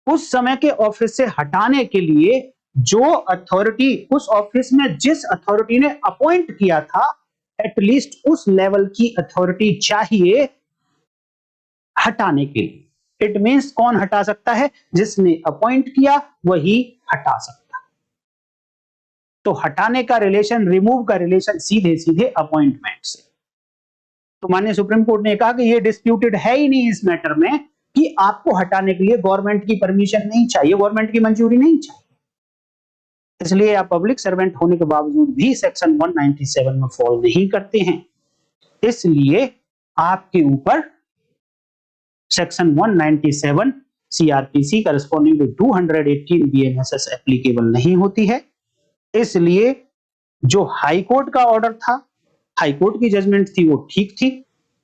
उस समय के ऑफिस से हटाने के लिए जो अथॉरिटी, उस ऑफिस में जिस अथॉरिटी ने अपॉइंट किया था, एटलीस्ट उस लेवल की अथॉरिटी चाहिए हटाने के लिए। इट मींस कौन हटा सकता है? जिसने अपॉइंट किया वही हटा सकता है। तो हटाने का रिलेशन, रिमूव का रिलेशन सीधे सीधे अपॉइंटमेंट से। तो माननीय सुप्रीम कोर्ट ने कहा कि यह डिस्प्यूटेड है ही नहीं इस मैटर में कि आपको हटाने के लिए गवर्नमेंट की परमिशन नहीं चाहिए, गवर्नमेंट की मंजूरी नहीं चाहिए। इसलिए आप पब्लिक सर्वेंट होने के बावजूद भी सेक्शन 197 में फॉल नहीं करते हैं। इसलिए आपके ऊपर section 197 CrPC corresponding to 218 BNSS applicable नहीं होती है। इसलिए जो हाई कोर्ट का ऑर्डर था, हाई कोर्ट की जजमेंट थी, वो ठीक थी।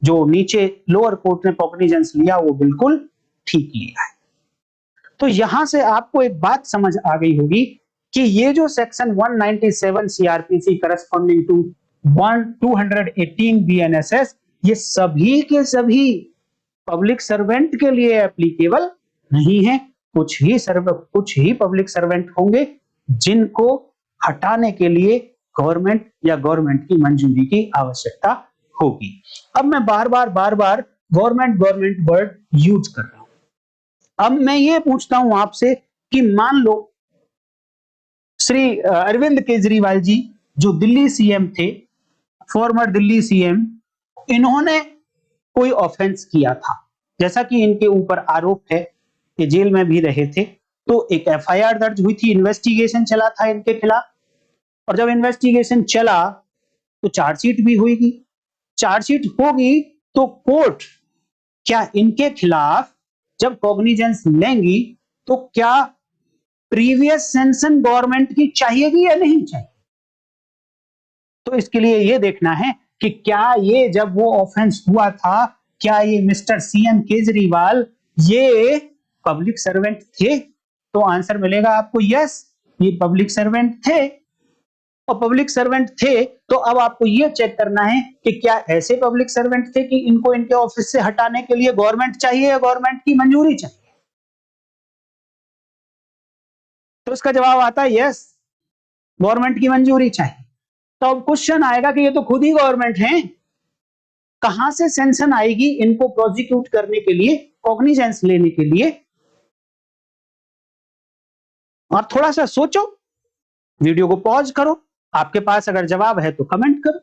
जो नीचे लोअर कोर्ट ने कॉग्निजेंस लिया वो बिल्कुल ठीक लिया है। तो यहां से आपको एक बात समझ आ गई होगी कि ये जो section 197 CrPC corresponding to 218 BNSS, ये सभी के सभी पब्लिक सर्वेंट के लिए एप्लीकेबल नहीं है। कुछ ही पब्लिक सर्वेंट होंगे जिनको हटाने के लिए गवर्नमेंट या गवर्नमेंट की मंजूरी की आवश्यकता होगी। अब मैं बार बार गवर्नमेंट वर्ड यूज कर रहा हूं। अब मैं ये पूछता हूं आपसे कि मान लो श्री अरविंद केजरीवाल जी जो दिल्ली सीएम थे, फॉर्मर दिल्ली सीएम, इन्होंने कोई ऑफेंस किया था, जैसा कि इनके ऊपर आरोप है, ये जेल में भी रहे थे, तो एक एफआईआर दर्ज हुई थी, इन्वेस्टिगेशन चला था इनके खिलाफ, और जब इन्वेस्टिगेशन चला तो चार्जशीट भी होगी। चार्जशीट होगी तो कोर्ट क्या इनके खिलाफ जब कॉग्निजेंस लेंगी तो क्या प्रीवियस सेंशन गवर्नमेंट की चाहिएगी या नहीं चाहिए? तो इसके लिए यह देखना है कि क्या ये जब वो ऑफेंस हुआ था, क्या ये मिस्टर सीएम केजरीवाल ये पब्लिक सर्वेंट थे? तो आंसर मिलेगा आपको यस, ये पब्लिक सर्वेंट थे। और पब्लिक सर्वेंट थे तो अब आपको यह चेक करना है कि क्या ऐसे पब्लिक सर्वेंट थे कि इनको इनके ऑफिस से हटाने के लिए गवर्नमेंट चाहिए या गवर्नमेंट की मंजूरी चाहिए? तो इसका जवाब आता है यस, गवर्नमेंट की मंजूरी चाहिए। तो अब क्वेश्चन आएगा कि ये तो खुद ही गवर्नमेंट हैं, कहां से सेंशन आएगी इनको प्रोसिक्यूट करने के लिए, कॉग्निजेंस लेने के लिए? और थोड़ा सा सोचो, वीडियो को पॉज करो, आपके पास अगर जवाब है तो कमेंट करो।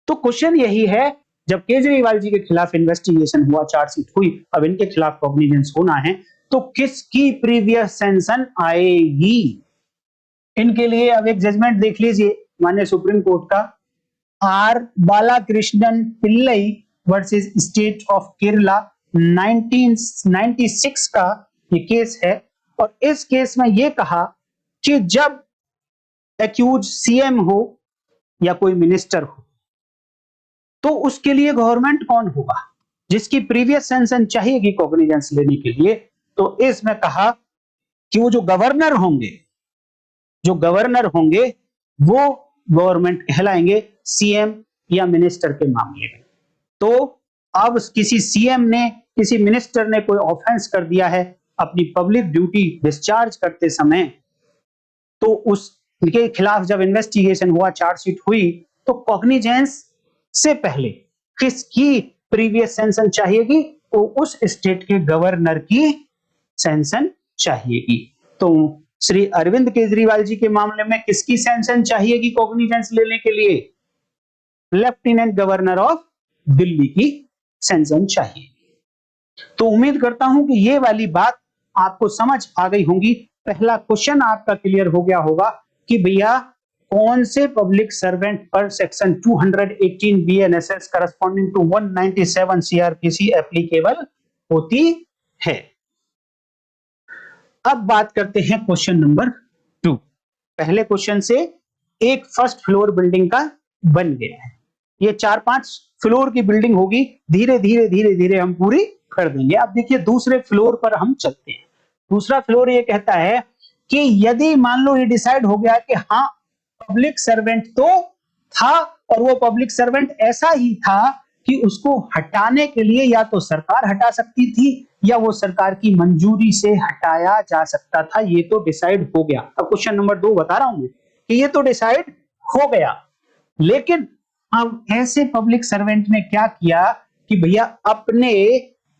तो क्वेश्चन यही है, जब केजरीवाल जी के खिलाफ इन्वेस्टिगेशन हुआ, चार्जशीट हुई, अब इनके खिलाफ कॉग्निजेंस होना है, तो किसकी प्रीवियस सेंशन आएगी? इनके लिए अब एक जजमेंट देख लीजिए माननीय सुप्रीम कोर्ट का, R Balakrishnan Pillai versus state of Kerala 1996 का ये केस है। और इस केस में यह कहा कि जब एक्यूज सीएम हो या कोई मिनिस्टर हो तो उसके लिए गवर्नमेंट कौन होगा जिसकी प्रीवियस सेंशन चाहिएगी कॉग्निजेंस लेने के लिए? तो इसमें कहा कि वो जो गवर्नर होंगे वो गवर्नमेंट कहलाएंगे सीएम या मिनिस्टर के मामले में। तो अब किसी सीएम ने, किसी मिनिस्टर ने कोई ऑफेंस कर दिया है, अपनी पब्लिक ड्यूटी डिस्चार्ज करते समय, तो उसके खिलाफ जब इन्वेस्टिगेशन हुआ, चार्जशीट हुई, तो कॉग्निजेंस से पहले किसकी प्रीवियस सैंक्शन चाहिएगी? तो उस स्टेट के गवर्नर की सैंक्शन चाहिएगी। तो श्री अरविंद केजरीवाल जी के मामले में किसकी सैंक्शन चाहिएगी कॉग्निजेंस लेने के लिए? लेफ्टिनेंट गवर्नर ऑफ दिल्ली की सैंक्शन चाहिए। तो उम्मीद करता हूं कि ये वाली बात आपको समझ आ गई होगी। पहला क्वेश्चन आपका क्लियर हो गया होगा कि भैया कौन से पब्लिक सर्वेंट पर section 218 BNSS corresponding to 197 CrPC applicable होती है। अब बात करते हैं क्वेश्चन नंबर 2। पहले क्वेश्चन से एक फर्स्ट फ्लोर बिल्डिंग का बन गया है। ये 4-5 फ्लोर की बिल्डिंग होगी, धीरे धीरे धीरे धीरे हम पूरी कर देंगे। अब देखिए दूसरे फ्लोर पर हम चलते हैं। दूसरा फ्लोर ये कहता है कि यदि मान लो ये डिसाइड हो गया कि हाँ पब्लिक सर्वेंट तो था, और वो पब्लिक सर्वेंट ऐसा ही था कि उसको हटाने के लिए या तो सरकार हटा सकती थी या वो सरकार की मंजूरी से हटाया जा सकता था। ये तो डिसाइड हो गया। अब क्वेश्चन नंबर 2 बता रहा हूं मैं कि ये तो डिसाइड हो गया, लेकिन अब ऐसे पब्लिक सर्वेंट ने क्या किया कि भैया अपने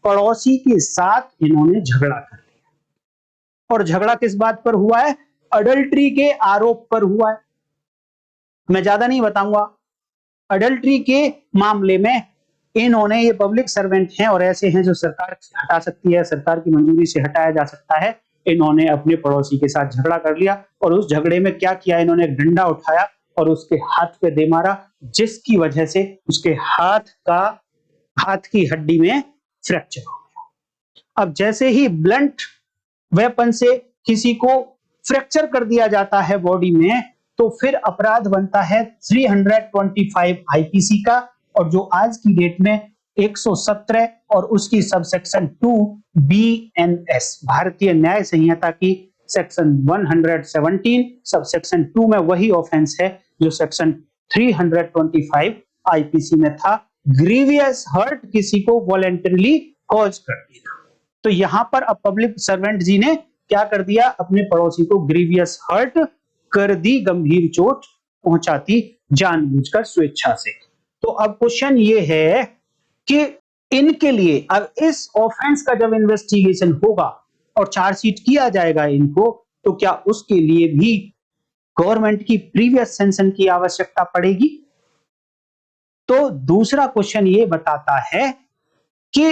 पड़ोसी के साथ इन्होंने झगड़ा कर लिया। और झगड़ा किस बात पर हुआ है? अडल्ट्री के आरोप पर हुआ है। मैं ज्यादा नहीं बताऊंगा। अडल्ट्री के मामले में इन्होंने, ये पब्लिक सर्वेंट हैं और ऐसे हैं जो सरकार हटा सकती है, सरकार की मंजूरी से हटाया जा सकता है, इन्होंने अपने पड़ोसी के साथ झगड़ा कर लिया। और उस झगड़े में क्या किया, इन्होंने एक डंडा उठाया और उसके हाथ पे दे मारा, जिसकी वजह से उसके हाथ की हड्डी में फ्रैक्चर हो गया। अब जैसे ही ब्लंट वेपन से किसी को फ्रैक्चर कर दिया जाता है बॉडी में, तो फिर अपराध बनता है 325 आईपीसी का, और जो आज की डेट में 117 और उसकी सबसेक्शन 2 बीएनएस भारतीय न्याय संहिता की सेक्शन 117 सबसेक्शन 2 में वही ऑफेंस है जो सेक्शन 325 आईपीसी में था, ग्रीवियस हर्ट, किसी को वॉलेंटरली कॉज कर दिया। तो यहां पर अब पब्लिक सर्वेंट जी ने क्या कर दिया, अपने पड़ोसी को ग्रीवियस हर्ट कर दी, गंभीर चोट पहुंचाती जानबूझकर स्वेच्छा से। तो अब क्वेश्चन ये है कि इनके लिए अब इस ऑफेंस का जब इन्वेस्टिगेशन होगा और चार्जशीट किया जाएगा इनको, तो क्या उसके लिए भी गवर्नमेंट की प्रीवियस सैंक्शन की आवश्यकता पड़ेगी? तो दूसरा क्वेश्चन ये बताता है कि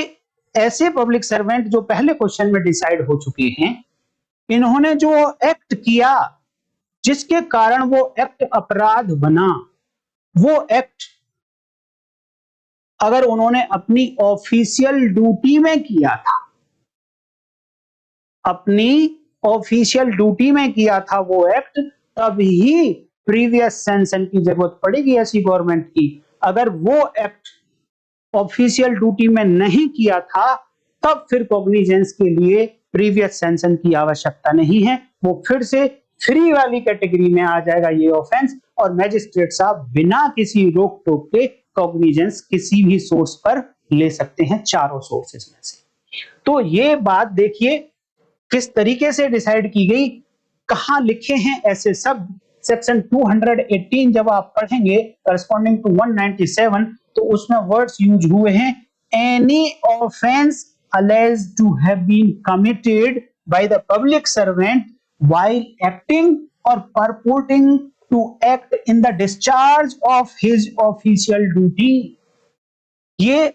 ऐसे पब्लिक सर्वेंट जो पहले क्वेश्चन में डिसाइड हो चुके हैं, इन्होंने जो एक्ट किया जिसके कारण वो एक्ट अपराध बना, वो एक्ट अगर उन्होंने अपनी ऑफिशियल ड्यूटी में किया था, अपनी ऑफिशियल ड्यूटी में किया था वो एक्ट, तब ही प्रीवियस सैंक्शन की जरूरत पड़ेगी ऐसी गवर्नमेंट की। अगर वो एक्ट ऑफिशियल ड्यूटी में नहीं किया था, तब फिर कॉग्निजेंस के लिए प्रीवियस सैंक्शन की आवश्यकता नहीं है। वो फिर से फ्री वाली कैटेगरी में आ जाएगा ये ऑफेंस, और मैजिस्ट्रेट साहब बिना किसी रोक टोक के कॉग्निजेंस किसी भी सोर्स पर ले सकते हैं, चारों सोर्सेस में से। तो ये बात देखिए किस तरीके से डिसाइड की गई, कहां लिखे हैं ऐसे शब्द। सेक्शन 218 जब आप पढ़ेंगे करस्पॉन्डिंग टू 197, तो उसमें वर्ड्स यूज हुए हैं, any offence alleged to have been committed by the public servant while acting or purporting to act in the discharge of his official duty। ये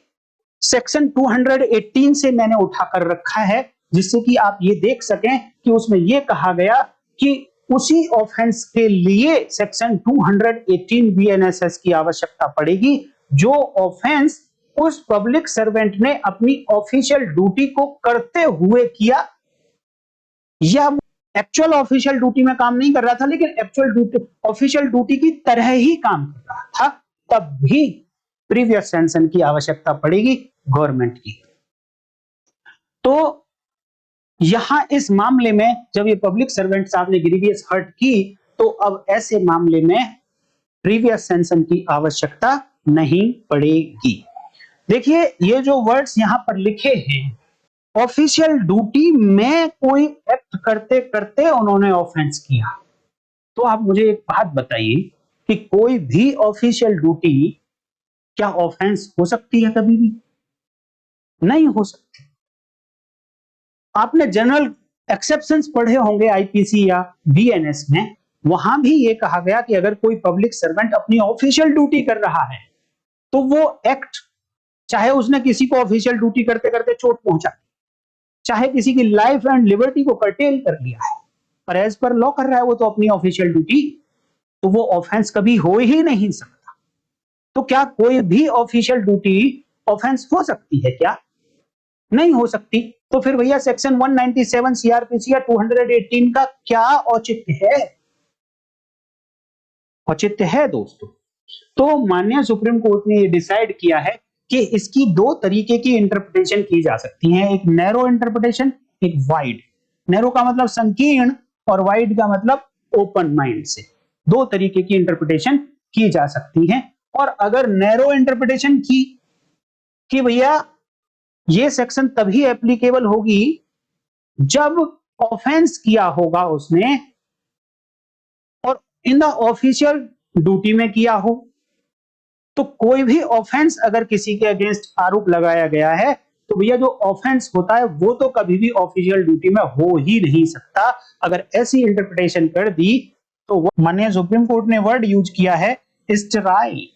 सेक्शन 218 से मैंने उठाकर रखा है, जिससे कि आप ये देख सकें कि उसमें ये कहा गया कि उसी ऑफेंस के लिए सेक्शन 218 बीएनएसएस की आवश्यकता पड़ेगी जो ऑफेंस उस पब्लिक सर्वेंट ने अपनी ऑफिशियल ड्यूटी को करते हुए किया, या एक्चुअल ऑफिशियल ड्यूटी में काम नहीं कर रहा था लेकिन एक्चुअल ड्यूटी ऑफिशियल ड्यूटी की तरह ही काम कर रहा था, तब भी प्रीवियस सैंक्शन की आवश्यकता पड़ेगी गवर्नमेंट की। तो यहां इस मामले में जब ये पब्लिक सर्वेंट साहब ने ग्रीवियस हर्ट की, तो अब ऐसे मामले में प्रीवियस सैंक्शन की आवश्यकता नहीं पड़ेगी। देखिए ये जो वर्ड्स यहां पर लिखे हैं, ऑफिशियल ड्यूटी में कोई एक्ट करते करते उन्होंने ऑफेंस किया। तो आप मुझे एक बात बताइए कि कोई भी ऑफिशियल ड्यूटी क्या ऑफेंस हो सकती है कभी भी? नहीं हो सकती। आपने जनरल एक्सेप्शंस पढ़े होंगे आईपीसी या बीएनएस में, वहां भी ये कहा गया कि अगर कोई पब्लिक सर्वेंट अपनी ऑफिशियल ड्यूटी कर रहा है तो वो एक्ट, चाहे उसने किसी को ऑफिशियल ड्यूटी करते करते चोट पहुंचा, चाहे किसी की लाइफ एंड लिबर्टी को कर्टेल कर लिया है, पर एज पर लॉ कर रहा है वो तो अपनी ऑफिशियल ड्यूटी, तो वो ऑफेंस कभी हो ही नहीं सकता। तो क्या कोई भी ऑफिशियल ड्यूटी ऑफेंस हो सकती है क्या? नहीं हो सकती। तो फिर भैया सेक्शन 197 सीआरपीसी या 218 का क्या औचित्य है? औचित्य है दोस्तों। तो माननीय सुप्रीम कोर्ट ने ये डिसाइड किया है कि इसकी दो तरीके की इंटरप्रिटेशन की जा सकती है, एक नैरो इंटरप्रिटेशन, एक वाइड। नैरो का मतलब संकीर्ण और वाइड का मतलब ओपन माइंड से। दो तरीके की इंटरप्रिटेशन की जा सकती है। और अगर नैरो इंटरप्रिटेशन की कि भैया ये सेक्शन तभी एप्लीकेबल होगी जब ऑफेंस किया होगा उसने और इन द ऑफिशियल ड्यूटी में किया हो। तो कोई भी ऑफेंस अगर किसी के अगेंस्ट आरोप लगाया गया है तो भैया जो ऑफेंस होता है वो तो कभी भी ऑफिशियल ड्यूटी में हो ही नहीं सकता। अगर ऐसी इंटरप्रिटेशन कर दी तो माननीय सुप्रीम कोर्ट ने वर्ड यूज किया है स्टेराइल।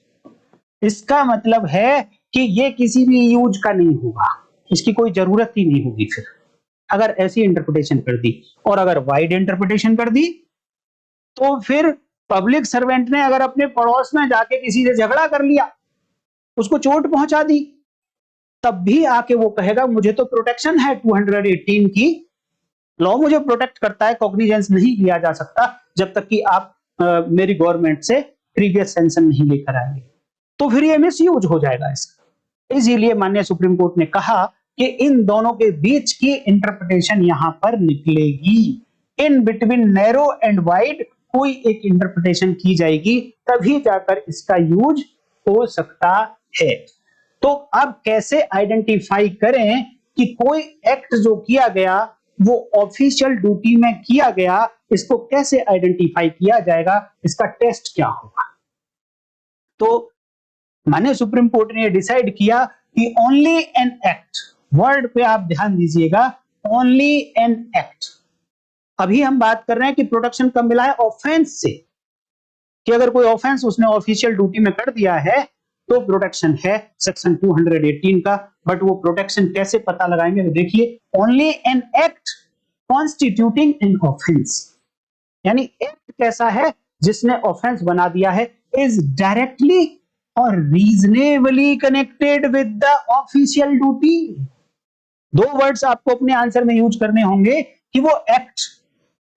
इसका मतलब है कि ये किसी भी यूज का नहीं होगा, इसकी कोई जरूरत ही नहीं होगी फिर अगर ऐसी इंटरप्रिटेशन कर दी। और अगर वाइड इंटरप्रिटेशन कर दी तो फिर पब्लिक सर्वेंट ने अगर अपने पड़ोस में जाके किसी से झगड़ा कर लिया, उसको चोट पहुंचा दी, तब भी आके वो कहेगा मुझे तो प्रोटेक्शन है 218 की, लॉ मुझे प्रोटेक्ट करता है, कॉग्निजेंस नहीं लिया जा सकता जब तक कि आप मेरी गवर्नमेंट से प्रीवियस सेंशन नहीं लेकर आएंगे। तो फिर ये मिसयूज हो जाएगा इसका। इसीलिए माननीय सुप्रीम कोर्ट ने कहा कि इन दोनों के बीच की इंटरप्रिटेशन यहां पर निकलेगी। In between narrow and wide कोई एक इंटरप्रिटेशन की जाएगी, तभी जाकर इसका यूज हो सकता है। तो अब कैसे आइडेंटिफाई करें कि कोई एक्ट जो किया गया वो ऑफिशियल ड्यूटी में किया गया, इसको कैसे आइडेंटिफाई किया जाएगा, इसका टेस्ट क्या होगा? तो माननीय सुप्रीम कोर्ट ने डिसाइड किया कि ओनली एन एक्ट, वर्ड पे आप ध्यान दीजिएगा, ओनली एन एक्ट। अभी हम बात कर रहे हैं कि प्रोटेक्शन कब मिला है? ऑफेंस से, कि अगर कोई ऑफेंस उसने ऑफिशियल ड्यूटी में कर दिया है तो प्रोटेक्शन है सेक्शन 218 का। बट वो प्रोटेक्शन कैसे पता लगाएंगे? तो देखिए, only an act constituting an offence, यानी एक्ट कैसा है जिसने ऑफेंस बना दिया है, इज डायरेक्टली और reasonably connected with the official duty. दो वर्ड्स आपको अपने आंसर में यूज करने होंगे कि वो एक्ट,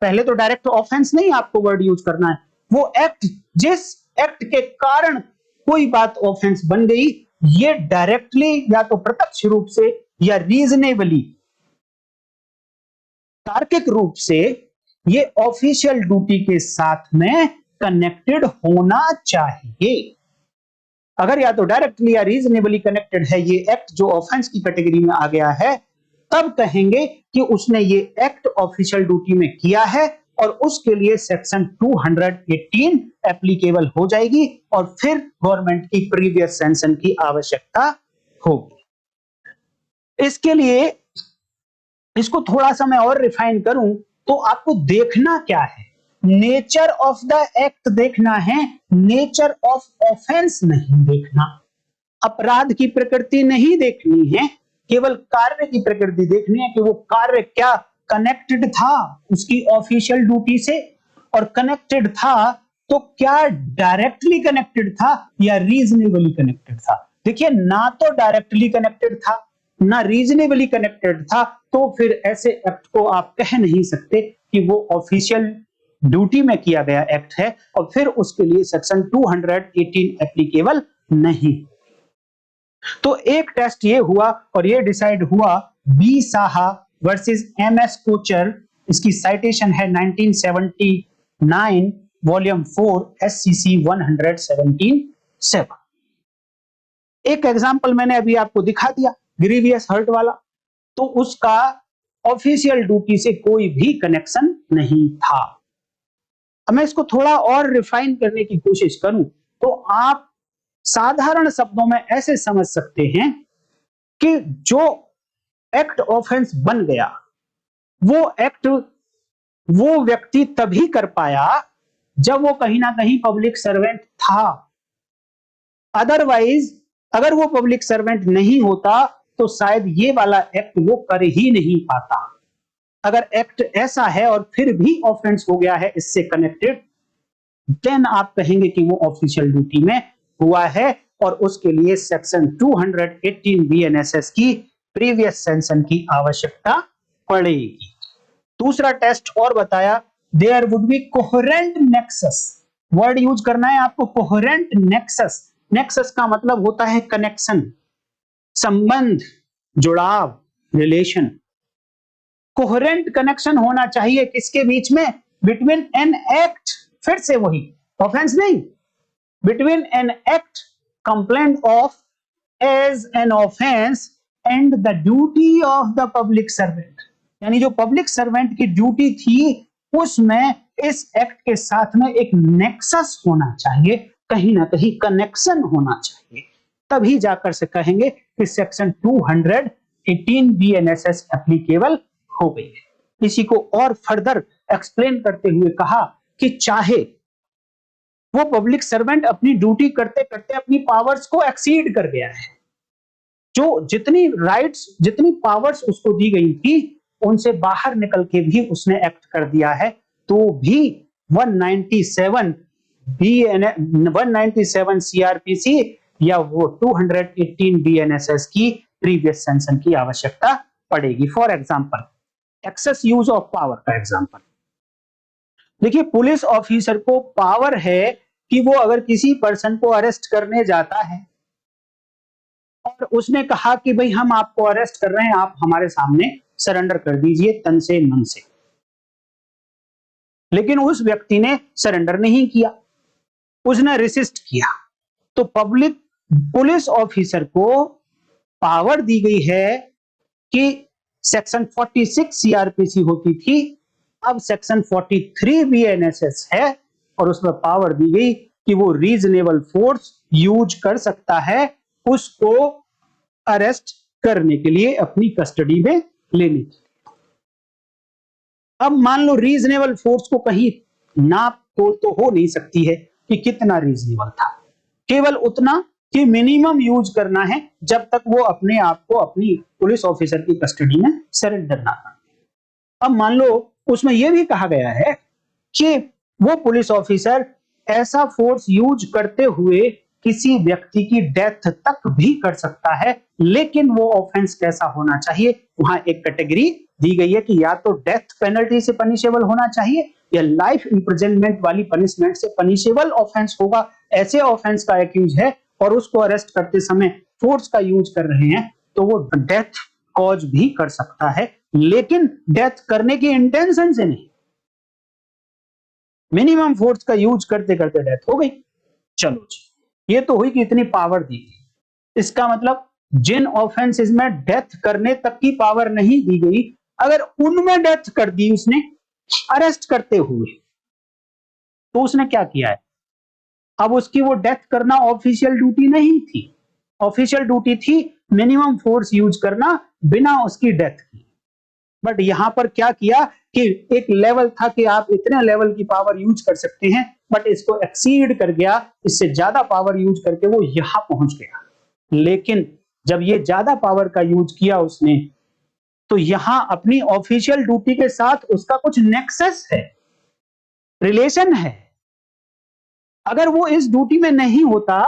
पहले तो डायरेक्ट ऑफेंस नहीं आपको वर्ड यूज करना है, वो एक्ट, जिस एक्ट के कारण कोई बात ऑफेंस बन गई, ये डायरेक्टली या तो प्रत्यक्ष रूप से या रीजनेबली, तार्किक रूप से ये ऑफिशियल ड्यूटी के साथ में कनेक्टेड होना चाहिए। अगर या तो डायरेक्टली या रीजनेबली कनेक्टेड है ये एक्ट जो ऑफेंस की कैटेगरी में आ गया है, तब कहेंगे कि उसने ये एक्ट ऑफिशियल ड्यूटी में किया है और उसके लिए सेक्शन 218 एप्लीकेबल हो जाएगी और फिर गवर्नमेंट की प्रीवियस सेंशन की आवश्यकता होगी। इसके लिए इसको थोड़ा सा मैं और रिफाइन करूं तो आपको देखना क्या है? नेचर ऑफ द एक्ट देखना है, नेचर ऑफ ऑफेंस नहीं देखना। अपराध की प्रकृति नहीं देखनी है, केवल कार्य की प्रकृति देखनी है कि वो कार्य क्या कनेक्टेड था उसकी ऑफिशियल ड्यूटी से, और कनेक्टेड था तो क्या डायरेक्टली कनेक्टेड था या रीजनेबली कनेक्टेड था। देखिए, ना तो डायरेक्टली कनेक्टेड था ना रीजनेबली कनेक्टेड था, तो फिर ऐसे एक्ट को आप कह नहीं सकते कि वो ऑफिशियल ड्यूटी में किया गया एक्ट है और फिर उसके लिए सेक्शन 218 एप्लीकेबल नहीं। तो एक टेस्ट ये हुआ और ये डिसाइड हुआ B Saha versus MS Kochar, इसकी साइटेशन है 1979 वॉल्यूम 4 एससीसी 117। एक एग्जांपल मैंने अभी आपको दिखा दिया, ग्रीवियस हर्ट वाला। तो उसका ऑफिशियल ड्यूटी से कोई भी कनेक्शन नहीं था। अब मैं इसको थोड़ा और रिफाइन करने की कोशिश करूं तो आप साधारण शब्दों में ऐसे समझ सकते हैं कि जो एक्ट ऑफेंस बन गया, वो एक्ट वो व्यक्ति तभी कर पाया जब वो कहीं ना कहीं पब्लिक सर्वेंट था। अदरवाइज अगर वो पब्लिक सर्वेंट नहीं होता तो शायद ये वाला एक्ट वो कर ही नहीं पाता। अगर एक्ट ऐसा है और फिर भी ऑफेंस हो गया है इससे कनेक्टेड, देन आप कहेंगे कि वो ऑफिशियल ड्यूटी में हुआ है और उसके लिए सेक्शन 218 बीएनएसएस की प्रीवियस सेंशन की आवश्यकता पड़ेगी। दूसरा टेस्ट और बताया, there would be coherent nexus. Word use करना है आपको, कोहेरेंट नेक्सस। नेक्सस का मतलब होता है कनेक्शन, संबंध, जुड़ाव, रिलेशन। कोहेरेंट कनेक्शन होना चाहिए किसके बीच में? बिटवीन एन एक्ट, फिर से वही ऑफेंस नहीं, between an act complaint of as an offence and the duty of the public servant. यानी जो पब्लिक सर्वेंट की ड्यूटी थी उसमें इस एक्ट के साथ में एक नेक्सस होना चाहिए, कहीं ना कहीं कनेक्शन होना चाहिए, तभी जाकर से कहेंगे कि सेक्शन 218 बीएनएसएस एप्लीकेबल हो गई है। इसी को और फर्दर एक्सप्लेन करते हुए कहा कि चाहे वो पब्लिक सर्वेंट अपनी ड्यूटी करते करते अपनी पावर्स को एक्सीड कर गया है, जो जितनी राइट्स, जितनी पावर्स उसको दी गई थी उनसे बाहर निकल के भी उसने एक्ट कर दिया है, तो भी 197 सीआरपीसी या वो 218 बीएनएसएस की प्रीवियस सेंशन की आवश्यकता पड़ेगी। For example, excess use of power का एग्जांपल देखिए। पुलिस ऑफिसर को पावर है कि वो अगर किसी पर्सन को अरेस्ट करने जाता है और उसने कहा कि भाई हम आपको अरेस्ट कर रहे हैं, आप हमारे सामने सरेंडर कर दीजिए तन से मन से, लेकिन उस व्यक्ति ने सरेंडर नहीं किया, उसने रेसिस्ट किया, तो पुलिस ऑफिसर को पावर दी गई है कि सेक्शन 46 सीआरपीसी होती थी, अब सेक्शन 43 बीएनएसएस है और उसमें पावर दी गई कि वो रीजनेबल फोर्स यूज कर सकता है उसको अरेस्ट करने के लिए, अपनी कस्टडी में लेने के लिए। अब मान लो रीजनेबल फोर्स को कहीं नाप तोड़ तो हो नहीं सकती है कि कितना रीजनेबल था, केवल उतना कि मिनिमम यूज करना है जब तक वो अपने आप को अपनी पुलिस ऑफिसर की कस्टडी में सरेंडर ना कर। अब मान लो उसमें यह भी कहा गया है कि वो पुलिस ऑफिसर ऐसा फोर्स यूज करते हुए किसी व्यक्ति की डेथ तक भी कर सकता है, लेकिन वो ऑफेंस कैसा होना चाहिए? वहां एक कैटेगरी दी गई है कि या तो डेथ पेनल्टी से पनिशेबल होना चाहिए या लाइफ इंप्रिजनमेंट वाली पनिशमेंट से पनिशेबल ऑफेंस होगा। ऐसे ऑफेंस का एक्यूज है और उसको अरेस्ट करते समय फोर्स का यूज कर रहे हैं तो वो डेथ कॉज भी कर सकता है, लेकिन डेथ करने की इंटेंशन से नहीं, मिनिमम फोर्स का यूज करते करते डेथ हो गई। चलो जी, ये तो हुई कि इतनी पावर दी गई। इसका मतलब जिन ऑफेंसेस में डेथ करने तक की पावर नहीं दी गई, अगर उनमें डेथ कर दी उसने अरेस्ट करते हुए, तो उसने क्या किया है? अब उसकी वो डेथ करना ऑफिशियल ड्यूटी नहीं थी, ऑफिशियल ड्यूटी थी मिनिमम फोर्स यूज करना बिना उसकी डेथ की। बट यहां पर क्या किया कि एक लेवल था कि आप इतने लेवल की पावर यूज कर सकते हैं, बट इसको एक्सीड कर गया, इससे ज्यादा पावर यूज करके वो यहां पहुंच गया। लेकिन जब ये ज्यादा पावर का यूज किया उसने, तो यहां अपनी ऑफिशियल ड्यूटी के साथ उसका कुछ नेक्सस है, रिलेशन है। अगर वो इस ड्यूटी में नहीं होता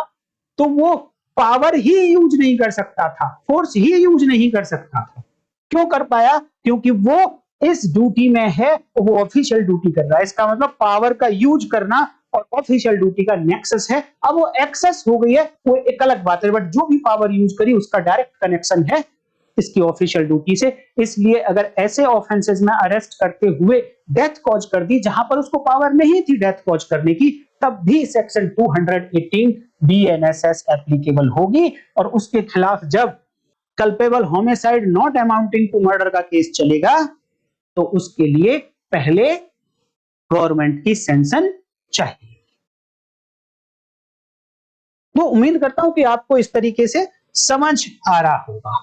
तो वो पावर ही यूज नहीं कर सकता था, फोर्स ही यूज नहीं कर सकता था। क्यों कर पाया? क्योंकि वो इस ड्यूटी में है, वो ऑफिशियल ड्यूटी कर रहा है। इसका मतलब पावर का यूज करना और ऑफिशियल ड्यूटी का नेक्सस है। अब वो एक्सेस हो गई है, वो एक अलग बात है, बट जो भी पावर यूज करी उसका डायरेक्ट कनेक्शन है इसकी ऑफिशियल ड्यूटी से। इसलिए अगर ऐसे ऑफेंसेस में अरेस्ट करते हुए डेथ कॉज कर दी जहां पर उसको पावर नहीं थी डेथ कॉज करने की, तब भी सेक्शन 218 बीएनएसएस एप्लीकेबल होगी और उसके खिलाफ जब culpable homicide not amounting to murder का केस चलेगा तो उसके लिए पहले गवर्नमेंट की सैंक्शन चाहिए। तो उम्मीद करता हूं कि आपको इस तरीके से समझ आ रहा होगा।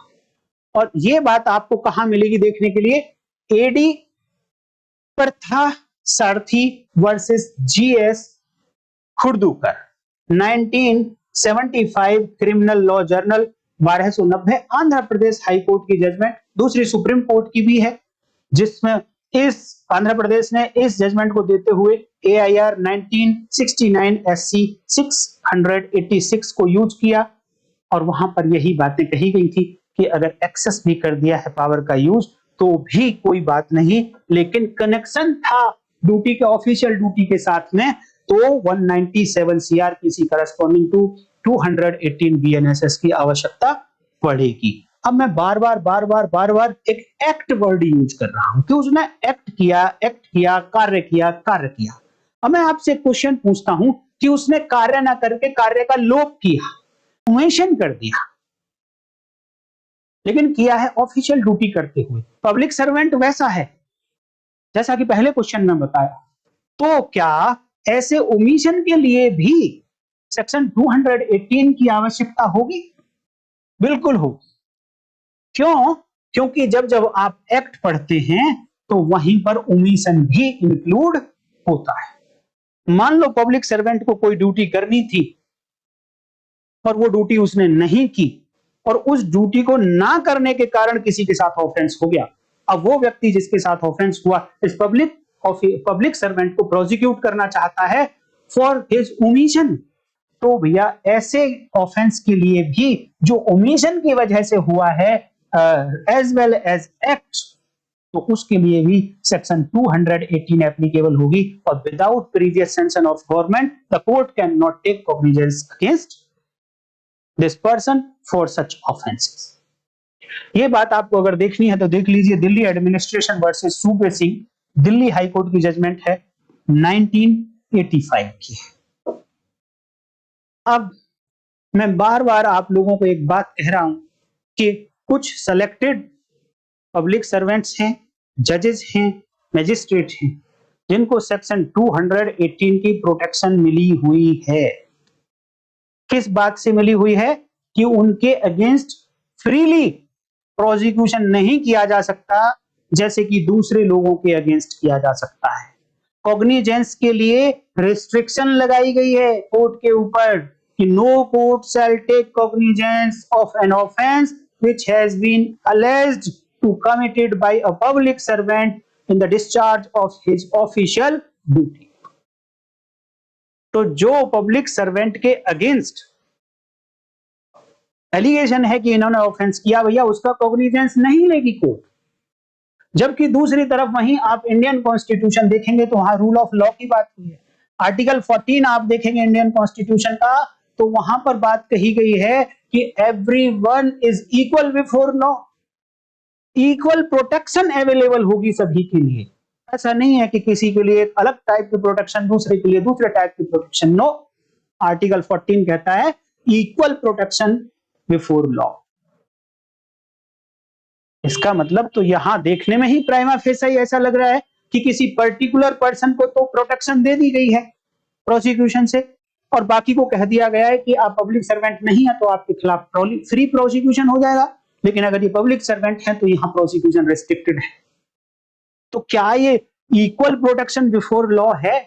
और ये बात आपको कहां मिलेगी देखने के लिए, A D Partha Sarathi versus G S Khurdukar 1975 criminal law journal 1290 Andhra Pradesh high court की जजमेंट, दूसरी सुप्रीम कोर्ट की भी है, जिसमें इस आंध्र प्रदेश ने इस जजमेंट को देते हुए AIR 1969 SC 686 को यूज किया और वहां पर यही बातें कही गई थी कि अगर एक्सेस भी कर दिया है पावर का यूज तो भी कोई बात नहीं, लेकिन कनेक्शन था ड्यूटी के ऑफिशियल ड्यूटी के साथ में तो 197 CRPC करस्पॉन्डिंग टू 218 BNSS की आवश्यकता पड़ेगी। अब मैं बार बार एक एक्ट वर्ड यूज कर रहा हूं कि उसने एक्ट किया, कार्य किया। अब मैं आपसे क्वेश्चन पूछता हूं कि उसने कार्य ना करके कार्य का लोप किया, मेंशन कर दिया, लेकिन किया है ऑफिशियल ड्यूटी करते हुए। पब्लिक सर्वेंट वैसा है जैसा कि पहले क्वेश्चन में बताया। तो क्या ऐसे ओमिशन के लिए भी सेक्शन 218 की आवश्यकता होगी? बिल्कुल होगी। क्यों? क्योंकि जब आप एक्ट पढ़ते हैं तो वहीं पर ओमिशन भी इंक्लूड होता है। मान लो पब्लिक सर्वेंट को कोई ड्यूटी करनी थी और वो ड्यूटी उसने नहीं की और उस ड्यूटी को ना करने के कारण किसी के साथ ऑफेंस हो गया। अब वो व्यक्ति जिसके साथ ऑफेंस हुआ इस पब्लिक सर्वेंट को प्रोसिक्यूट करना चाहता है फॉर हिज ओमिशन। तो भैया ऐसे ऑफेंस के लिए भी जो ओमिशन की वजह से हुआ है एज वेल एज एक्ट, तो उसके लिए भी सेक्शन 218 एप्लीकेबल होगी और without previous sanction of government the court can not take cognizance against this person for such offences. ये बात आपको अगर देखनी है तो देख लीजिए, दिल्ली एडमिनिस्ट्रेशन वर्सेस सूबे सिंह, दिल्ली हाई कोर्ट की जजमेंट है 1985 की। अब मैं बार बार आप लोगों को एक बात कह रहा हूं कि कुछ सेलेक्टेड पब्लिक सर्वेंट्स हैं, जजेस हैं, मैजिस्ट्रेट हैं, जिनको सेक्शन 218 की प्रोटेक्शन मिली हुई है। किस बात से मिली हुई है? कि उनके अगेंस्ट फ्रीली प्रोसिक्यूशन नहीं किया जा सकता जैसे कि दूसरे लोगों के अगेंस्ट किया जा सकता है। कॉग्निजेंस के लिए रिस्ट्रिक्शन लगाई गई है कोर्ट के ऊपर कि no court shall take cognizance of an offence which has been alleged to committed by a public servant in the discharge of his official duty. तो जो पब्लिक सर्वेंट के अगेंस्ट एलिगेशन है कि इन्होंने ऑफेंस किया, भैया उसका कॉग्निजेंस नहीं लेगी कोर्ट। जबकि दूसरी तरफ वहीं आप इंडियन कॉन्स्टिट्यूशन देखेंगे तो वहां रूल ऑफ लॉ की बात हुई है। आर्टिकल 14 आप देखेंगे इंडियन कॉन्स्टिट्यूशन का तो वहां पर बात कही गई है कि everyone is equal before law, equal protection available होगी सभी के लिए। ऐसा नहीं है कि किसी के लिए अलग टाइप की प्रोटेक्शन, दूसरे के लिए दूसरे टाइप की प्रोटेक्शन। नो, आर्टिकल 14 कहता है इक्वल प्रोटेक्शन बिफोर लॉ। इसका मतलब तो यहां देखने में ही प्राइमा फेसाई ऐसा लग रहा है कि किसी पर्टिकुलर पर्सन को तो प्रोटेक्शन दे दी गई है प्रोसिक्यूशन से और बाकी को कह दिया गया है कि आप पब्लिक सर्वेंट नहीं है तो आपके खिलाफ फ्री प्रोसिक्यूशन हो जाएगा, लेकिन अगर ये पब्लिक सर्वेंट है तो यहां प्रोसिक्यूशन रेस्ट्रिक्टेड है। तो क्या ये इक्वल प्रोटेक्शन बिफोर लॉ है?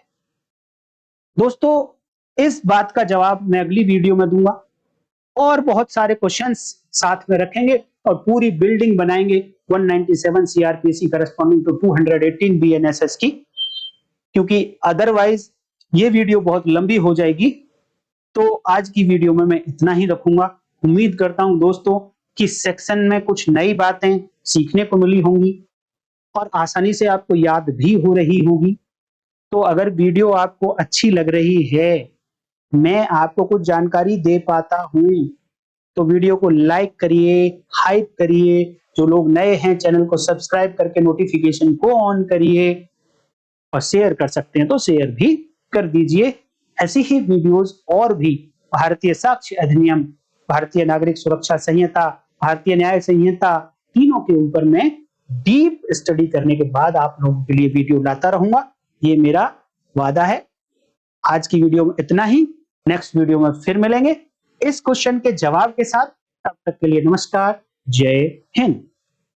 दोस्तों इस बात का जवाब मैं अगली वीडियो में दूंगा और बहुत सारे क्वेश्चंस साथ में रखेंगे और पूरी बिल्डिंग बनाएंगे 197 CRPC करस्पॉन्डिंग टू 218 BNSS की, क्योंकि अदरवाइज ये वीडियो बहुत लंबी हो जाएगी। तो आज की वीडियो में मैं इतना ही रखूंगा। उम्मीद करता हूं दोस्तों कि सेक्शन में कुछ नई बातें सीखने को मिली होंगी और आसानी से आपको याद भी हो रही होगी। तो अगर वीडियो आपको अच्छी लग रही है, मैं आपको कुछ जानकारी दे पाता हूं, तो वीडियो को लाइक करिए, हाइप करिए। जो लोग नए हैं चैनल को सब्सक्राइब करके नोटिफिकेशन को ऑन करिए और शेयर कर सकते हैं तो शेयर भी कर दीजिए। ऐसी ही वीडियोस और भी भारतीय साक्ष्य अधिनियम, भारतीय नागरिक सुरक्षा संहिता भारतीय न्याय संहिता तीनों के ऊपर मैं डीप स्टडी करने के बाद आप लोगों के लिए वीडियो लाता रहूंगा, ये मेरा वादा है। आज की वीडियो में इतना ही, नेक्स्ट वीडियो में फिर मिलेंगे इस क्वेश्चन के जवाब के साथ। तब तक के लिए नमस्कार, जय हिंद।